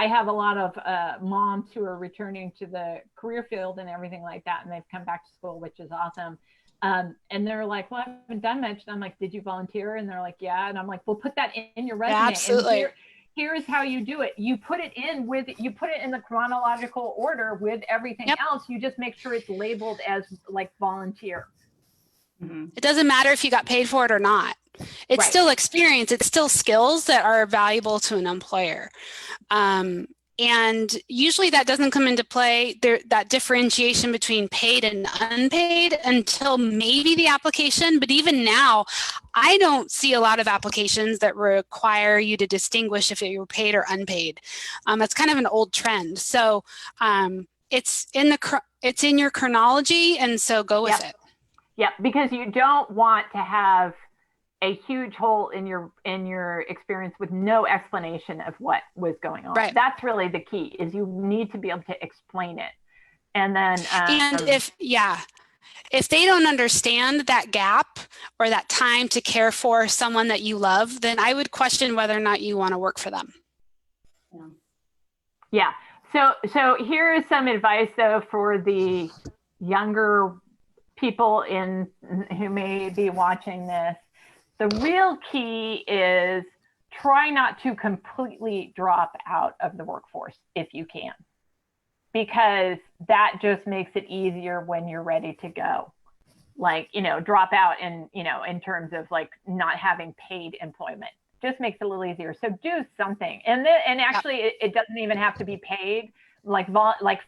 [SPEAKER 3] have a lot of moms who are returning to the career field and everything like that, and they've come back to school, which is awesome. And they're like, well, I haven't done much. And I'm like, did you volunteer? And they're like, yeah. And I'm like, well, put that in your resume.
[SPEAKER 2] Absolutely.
[SPEAKER 3] And here's how you do it. You put it in the chronological order with everything else. You just make sure it's labeled as like volunteer.
[SPEAKER 2] Mm-hmm. It doesn't matter if you got paid for it or not. It's still experience. It's still skills that are valuable to an employer. And usually that doesn't come into play, that differentiation between paid and unpaid, until maybe the application. But even now, I don't see a lot of applications that require you to distinguish if you were paid or unpaid. That's kind of an old trend. So it's in your chronology, and so go with it.
[SPEAKER 3] Yeah, because you don't want to have a huge hole in your experience with no explanation of what was going on.
[SPEAKER 2] Right.
[SPEAKER 3] That's really the key, is you need to be able to explain it. And then
[SPEAKER 2] and if they don't understand that gap or that time to care for someone that you love, then I would question whether or not you want to work for them.
[SPEAKER 3] Yeah. So here is some advice though for the younger people who may be watching this. The real key is try not to completely drop out of the workforce if you can, because that just makes it easier when you're ready to go. Like, drop out in terms of like not having paid employment. Just makes it a little easier. So do something. And actually it doesn't even have to be paid. Like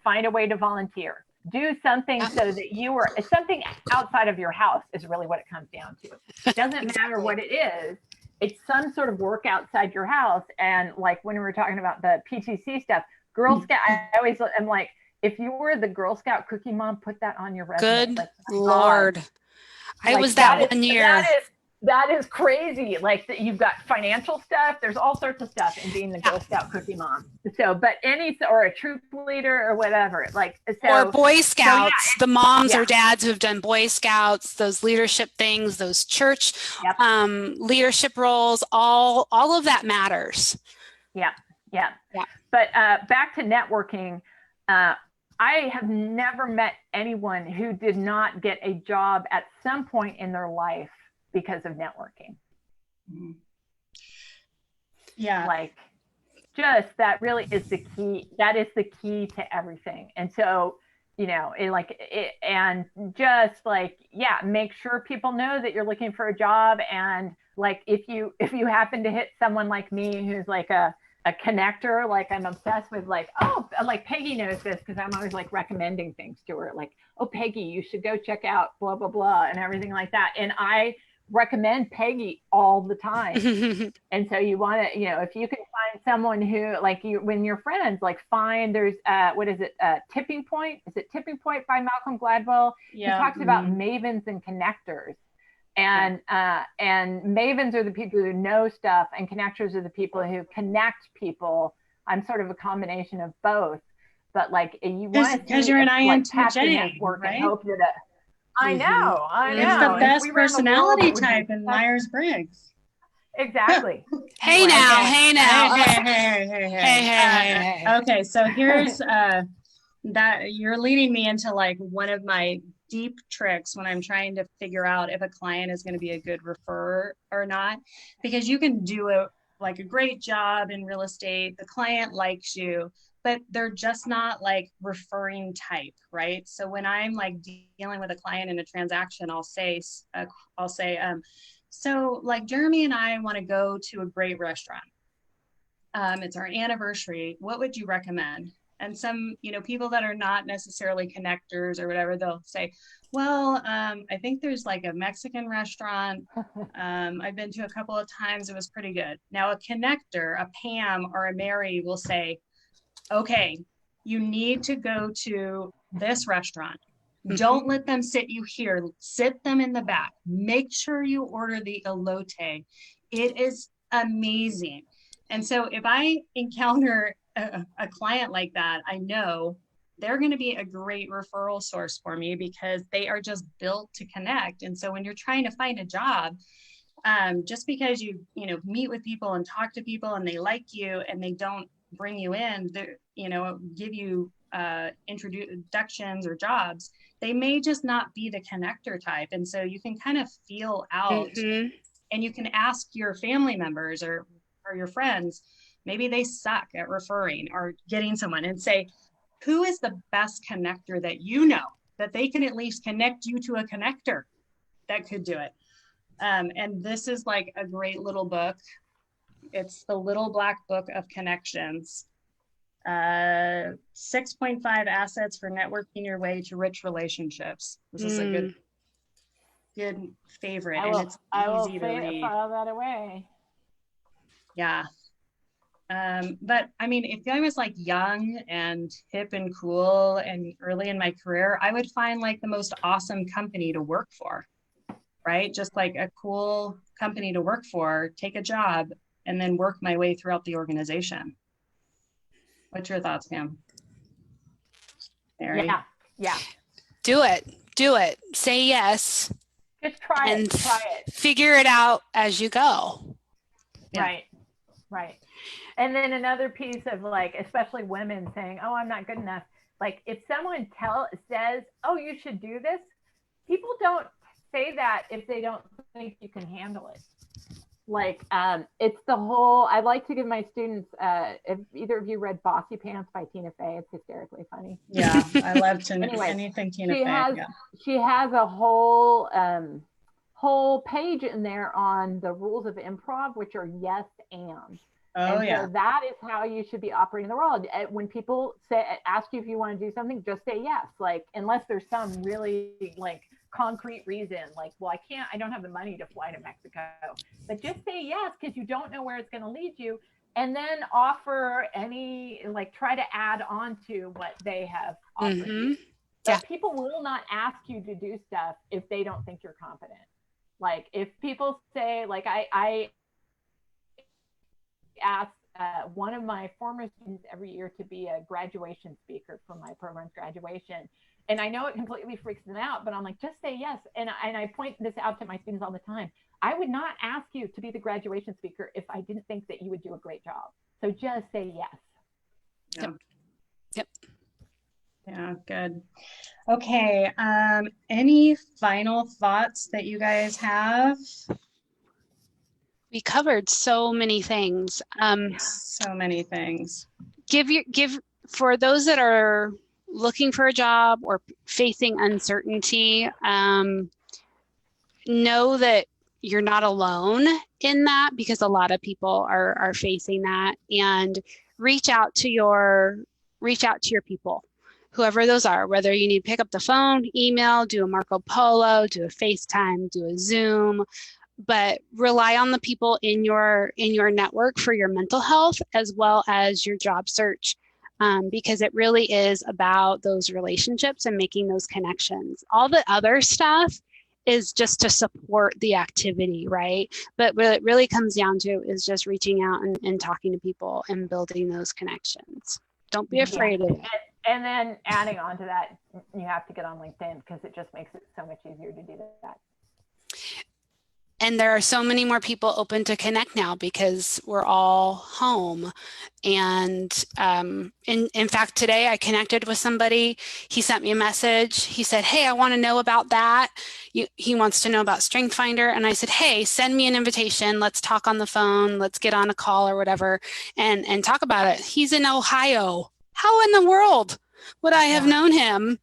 [SPEAKER 3] find a way to volunteer. Do something so that something outside of your house is really what it comes down to. It doesn't matter what it is. It's some sort of work outside your house. And like when we were talking about the PTC stuff, Girl Scout, I always am like, if you were the Girl Scout cookie mom, put that on your resume.
[SPEAKER 2] Good Lord. I was that 1 year.
[SPEAKER 3] That is crazy. Like you've got financial stuff. There's all sorts of stuff in being the Girl Scout cookie mom. So, but or a troop leader or whatever, or
[SPEAKER 2] Boy Scouts, the moms or dads who have done Boy Scouts, those leadership things, those church leadership roles, all of that matters.
[SPEAKER 3] Yeah. But back to networking, I have never met anyone who did not get a job at some point in their life because of networking.
[SPEAKER 1] Yeah.
[SPEAKER 3] Like just that really is the key. That is the key to everything. And so, and just make sure people know that you're looking for a job. And like, if you happen to hit someone like me, who's like a connector, like I'm obsessed with like Peggy knows this because I'm always like recommending things to her, like, oh, Peggy, you should go check out blah, blah, blah, and everything like that. And I recommend Peggy all the time. And so you want to, if you can find someone who when you're friends, there's Tipping Point. Is it Tipping Point by Malcolm Gladwell?
[SPEAKER 1] Yeah.
[SPEAKER 3] He talks about mavens and connectors. And mavens are the people who know stuff, and connectors are the people who connect people. I'm sort of a combination of both, but you want
[SPEAKER 1] because you're an INTJ,
[SPEAKER 3] work
[SPEAKER 1] right?
[SPEAKER 3] And hope that I know.
[SPEAKER 1] It's the best personality type in Myers-Briggs.
[SPEAKER 3] Exactly.
[SPEAKER 2] Hey now.
[SPEAKER 1] Hey. Okay, so here's that you're leading me into one of my deep tricks when I'm trying to figure out if a client is going to be a good referrer or not, because you can do a great job in real estate. The client likes you, but they're just not referring type, right? So when I'm dealing with a client in a transaction, I'll say, so Jeremy and I want to go to a great restaurant. It's our anniversary. What would you recommend? And some, people that are not necessarily connectors or whatever, they'll say, well, I think there's a Mexican restaurant. I've been to a couple of times. It was pretty good. Now a connector, a Pam or a Mary will say, okay, you need to go to this restaurant. Don't let them sit you here. Sit them in the back. Make sure you order the elote. It is amazing. And so if I encounter a client like that, I know they're going to be a great referral source for me because they are just built to connect. And so when you're trying to find a job, just because you meet with people and talk to people and they like you and they don't bring you in, give you introductions or jobs, they may just not be the connector type. And so you can kind of feel out and you can ask your family members or your friends, maybe they suck at referring or getting someone, and say, who is the best connector that they can at least connect you to a connector that could do it. And this is a great little book. It's the Little Black Book of Connections. 6.5 assets for networking your way to rich relationships. This is a good favorite, and it's easy to read.
[SPEAKER 3] File that away.
[SPEAKER 1] Yeah. But I mean, if I was young and hip and cool and early in my career, I would find the most awesome company to work for. right? Just like a cool company to work for, take a job, and then work my way throughout the organization. What's your thoughts, Pam? Mary?
[SPEAKER 3] Yeah.
[SPEAKER 2] Do it. Do it. Say yes.
[SPEAKER 3] Just try
[SPEAKER 2] and
[SPEAKER 3] it. Try it.
[SPEAKER 2] Figure it out as you go.
[SPEAKER 1] Yeah.
[SPEAKER 3] Right. And then another piece of like, especially women saying, "Oh, I'm not good enough." Like if someone says, "Oh, you should do this," people don't say that if they don't think you can handle it. Like it's the whole, I like to give my students, if either of you read Bossy Pants by Tina Fey, it's hysterically funny.
[SPEAKER 1] Yeah, I love
[SPEAKER 3] Anyway,
[SPEAKER 1] anything Tina Fey.
[SPEAKER 3] She has a whole page in there on the rules of improv, which are yes and.
[SPEAKER 1] Oh,
[SPEAKER 3] So that is how you should be operating in the world. When people ask you if you want to do something, just say yes. Like, unless there's some really like concrete reason, like, well, I don't have the money to fly to Mexico, but just say yes, because you don't know where it's going to lead you. And then offer try to add on to what they have offered you. So people will not ask you to do stuff if they don't think you're competent. Like if people say, like I asked one of my former students every year to be a graduation speaker for my program's graduation. And I know it completely freaks them out, but I'm like, just say yes. And I point this out to my students all the time. I would not ask you to be the graduation speaker if I didn't think that you would do a great job. So just say yes.
[SPEAKER 2] Yep.
[SPEAKER 1] Yeah, good. Okay. Any final thoughts that you guys have?
[SPEAKER 2] We covered so many things.
[SPEAKER 1] So many things.
[SPEAKER 2] Give for those that are looking for a job or facing uncertainty, know that you're not alone in that, because a lot of people are facing that, and reach out to your people, whoever those are, whether you need to pick up the phone, email, do a Marco Polo, do a FaceTime, do a Zoom, but rely on the people in your network for your mental health as well as your job search, because it really is about those relationships and making those connections. All the other stuff is just to support the activity, right? But what it really comes down to is just reaching out and talking to people and building those connections. Don't be afraid of it.
[SPEAKER 3] And then adding on to that, you have to get on LinkedIn, because it just makes it so much easier to do that.
[SPEAKER 2] And there are so many more people open to connect now because we're all home. And in fact, today I connected with somebody. He sent me a message. He said, "Hey, I want to know about that." He wants to know about Strength Finder. And I said, "Hey, send me an invitation. Let's talk on the phone. Let's get on a call or whatever and talk about it." He's in Ohio. How in the world would I have known him?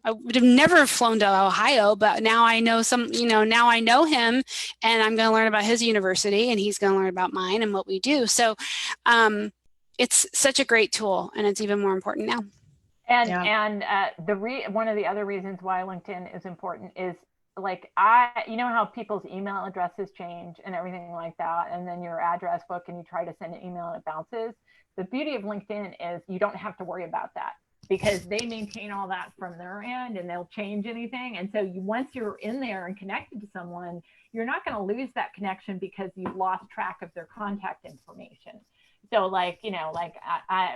[SPEAKER 2] I would have never flown to Ohio, but now I know now I know him, and I'm going to learn about his university, and he's going to learn about mine and what we do. So it's such a great tool, and it's even more important now.
[SPEAKER 3] And one of the other reasons why LinkedIn is important is, like, you know how people's email addresses change and everything like that, and then your address book, and you try to send an email and it bounces. The beauty of LinkedIn is you don't have to worry about that, because they maintain all that from their end, and they'll change anything. And so once you're in there and connected to someone, you're not going to lose that connection because you've lost track of their contact information. So like,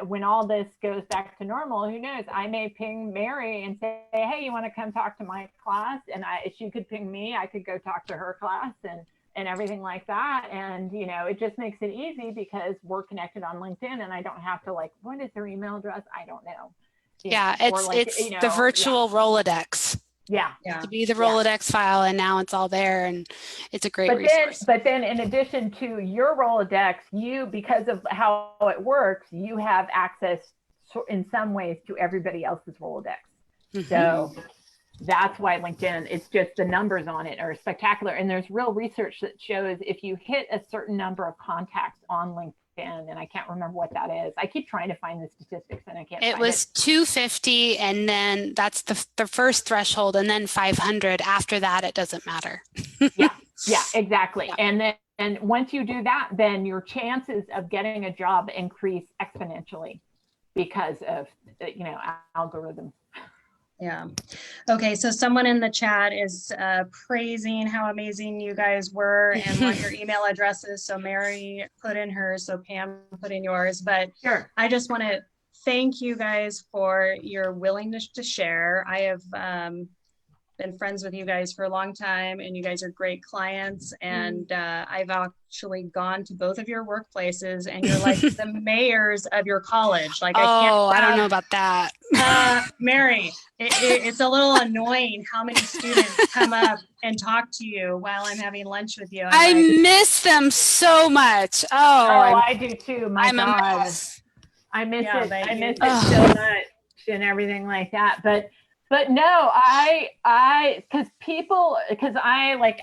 [SPEAKER 3] when all this goes back to normal, who knows, I may ping Mary and say, "Hey, you want to come talk to my class?" And she could ping me, I could go talk to her class and everything like that. And, it just makes it easy because we're connected on LinkedIn, and I don't have to, like, what is their email address? I don't know.
[SPEAKER 2] It's the virtual Rolodex. To be the Rolodex file, and now it's all there, and it's a great resource.
[SPEAKER 3] But then in addition to your Rolodex, because of how it works, you have access in some ways to everybody else's Rolodex. Mm-hmm. So that's why LinkedIn, it's just the numbers on it are spectacular. And there's real research that shows if you hit a certain number of contacts on LinkedIn, and I can't remember what that is. I keep trying to find the statistics and I can't find it.
[SPEAKER 2] It was 250, and then that's the first threshold, and then 500. After that, it doesn't matter.
[SPEAKER 3] Yeah, exactly. Yeah. And once you do that, then your chances of getting a job increase exponentially because of, algorithm.
[SPEAKER 1] Yeah. Okay, so someone in the chat is praising how amazing you guys were and want your email addresses. So Mary put in hers, so Pam put in yours. But
[SPEAKER 3] Sure.
[SPEAKER 1] I just want to thank you guys for your willingness to share. I have been friends with you guys for a long time, and you guys are great clients. And I've actually gone to both of your workplaces, and you're like the mayors of your college. Like,
[SPEAKER 2] I don't know about that.
[SPEAKER 1] Mary, it's a little annoying how many students come up and talk to you while I'm having lunch with you.
[SPEAKER 2] I miss them so much.
[SPEAKER 3] I do too. My
[SPEAKER 2] I'm
[SPEAKER 3] God.
[SPEAKER 2] a mess.
[SPEAKER 3] I miss
[SPEAKER 1] Yeah,
[SPEAKER 3] it. I
[SPEAKER 1] thank you.
[SPEAKER 3] miss it so much and everything like that. But no, because I like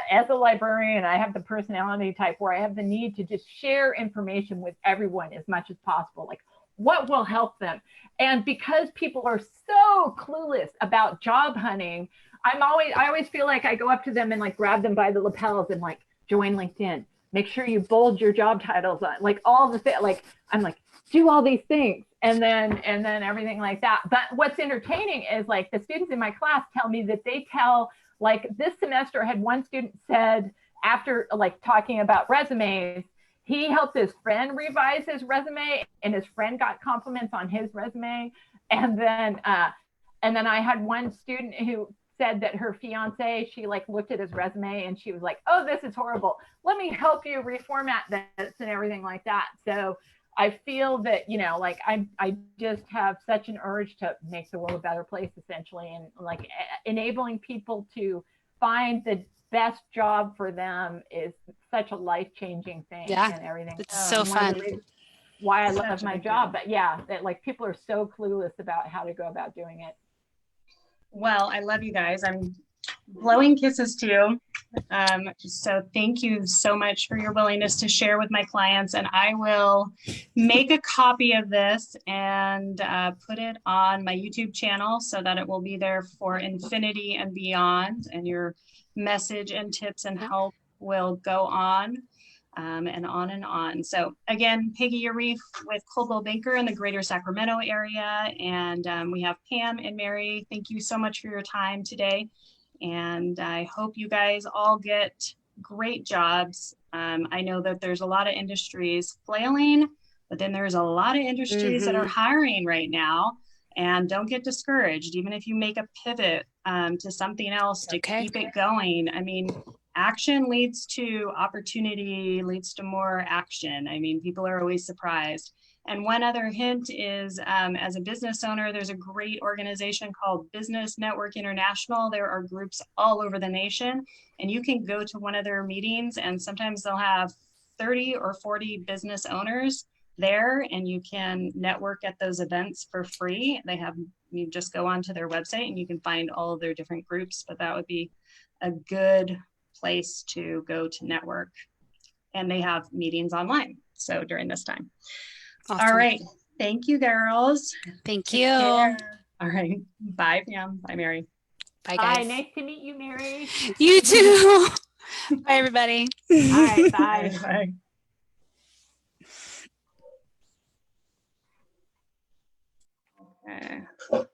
[SPEAKER 3] as a librarian, I have the personality type where I have the need to just share information with everyone as much as possible. Like what will help them. And because people are so clueless about job hunting, I always feel like I go up to them and like grab them by the lapels and like join LinkedIn. Make sure you bold your job titles on, like all the things. Like I'm like, do all these things and then everything like that. But what's entertaining is like the students in my class tell me that they tell, like this semester I had one student said after like talking about resumes, he helped his friend revise his resume and his friend got compliments on his resume. And then I had one student who said that her fiance, she like looked at his resume and she was like, oh, this is horrible. Let me help you reformat this and everything like that. So I feel that, you know, like I just have such an urge to make the world a better place, essentially, and like enabling people to find the best job for them is such a life-changing thing.
[SPEAKER 2] Yeah,
[SPEAKER 3] and everything.
[SPEAKER 2] it's so fun.
[SPEAKER 3] Why I love my job, but yeah, that like people are so clueless about how to go about doing it.
[SPEAKER 1] Well, I love you guys. I'm blowing kisses to you. So thank you so much for your willingness to share with my clients, and I will make a copy of this and put it on my YouTube channel so that it will be there for infinity and beyond, and your message and tips and help will go on and on and on. So again, Peggy Urieff with Coldwell Banker in the greater Sacramento area, and we have Pam and Mary. Thank you so much for your time today. And I hope you guys all get great jobs. I know that there's a lot of industries flailing, but then there's a lot of industries that are hiring right now. And don't get discouraged, even if you make a pivot to something else to keep it going. I mean, action leads to opportunity, leads to more action. I mean, people are always surprised. And one other hint is, as a business owner, there's a great organization called Business Network International. There are groups all over the nation, and you can go to one of their meetings, and sometimes they'll have 30 or 40 business owners there, and you can network at those events for free. You just go onto their website and you can find all of their different groups, but that would be a good place to go to network. And they have meetings online, so during this time. Awesome. All right. Thank you, girls.
[SPEAKER 2] Thank you.
[SPEAKER 1] All right. Bye, Pam. Bye, Mary.
[SPEAKER 2] Bye, guys.
[SPEAKER 3] Bye. Nice to meet you, Mary.
[SPEAKER 2] You too. Bye, everybody.
[SPEAKER 3] All right. Bye.
[SPEAKER 1] Bye. Okay.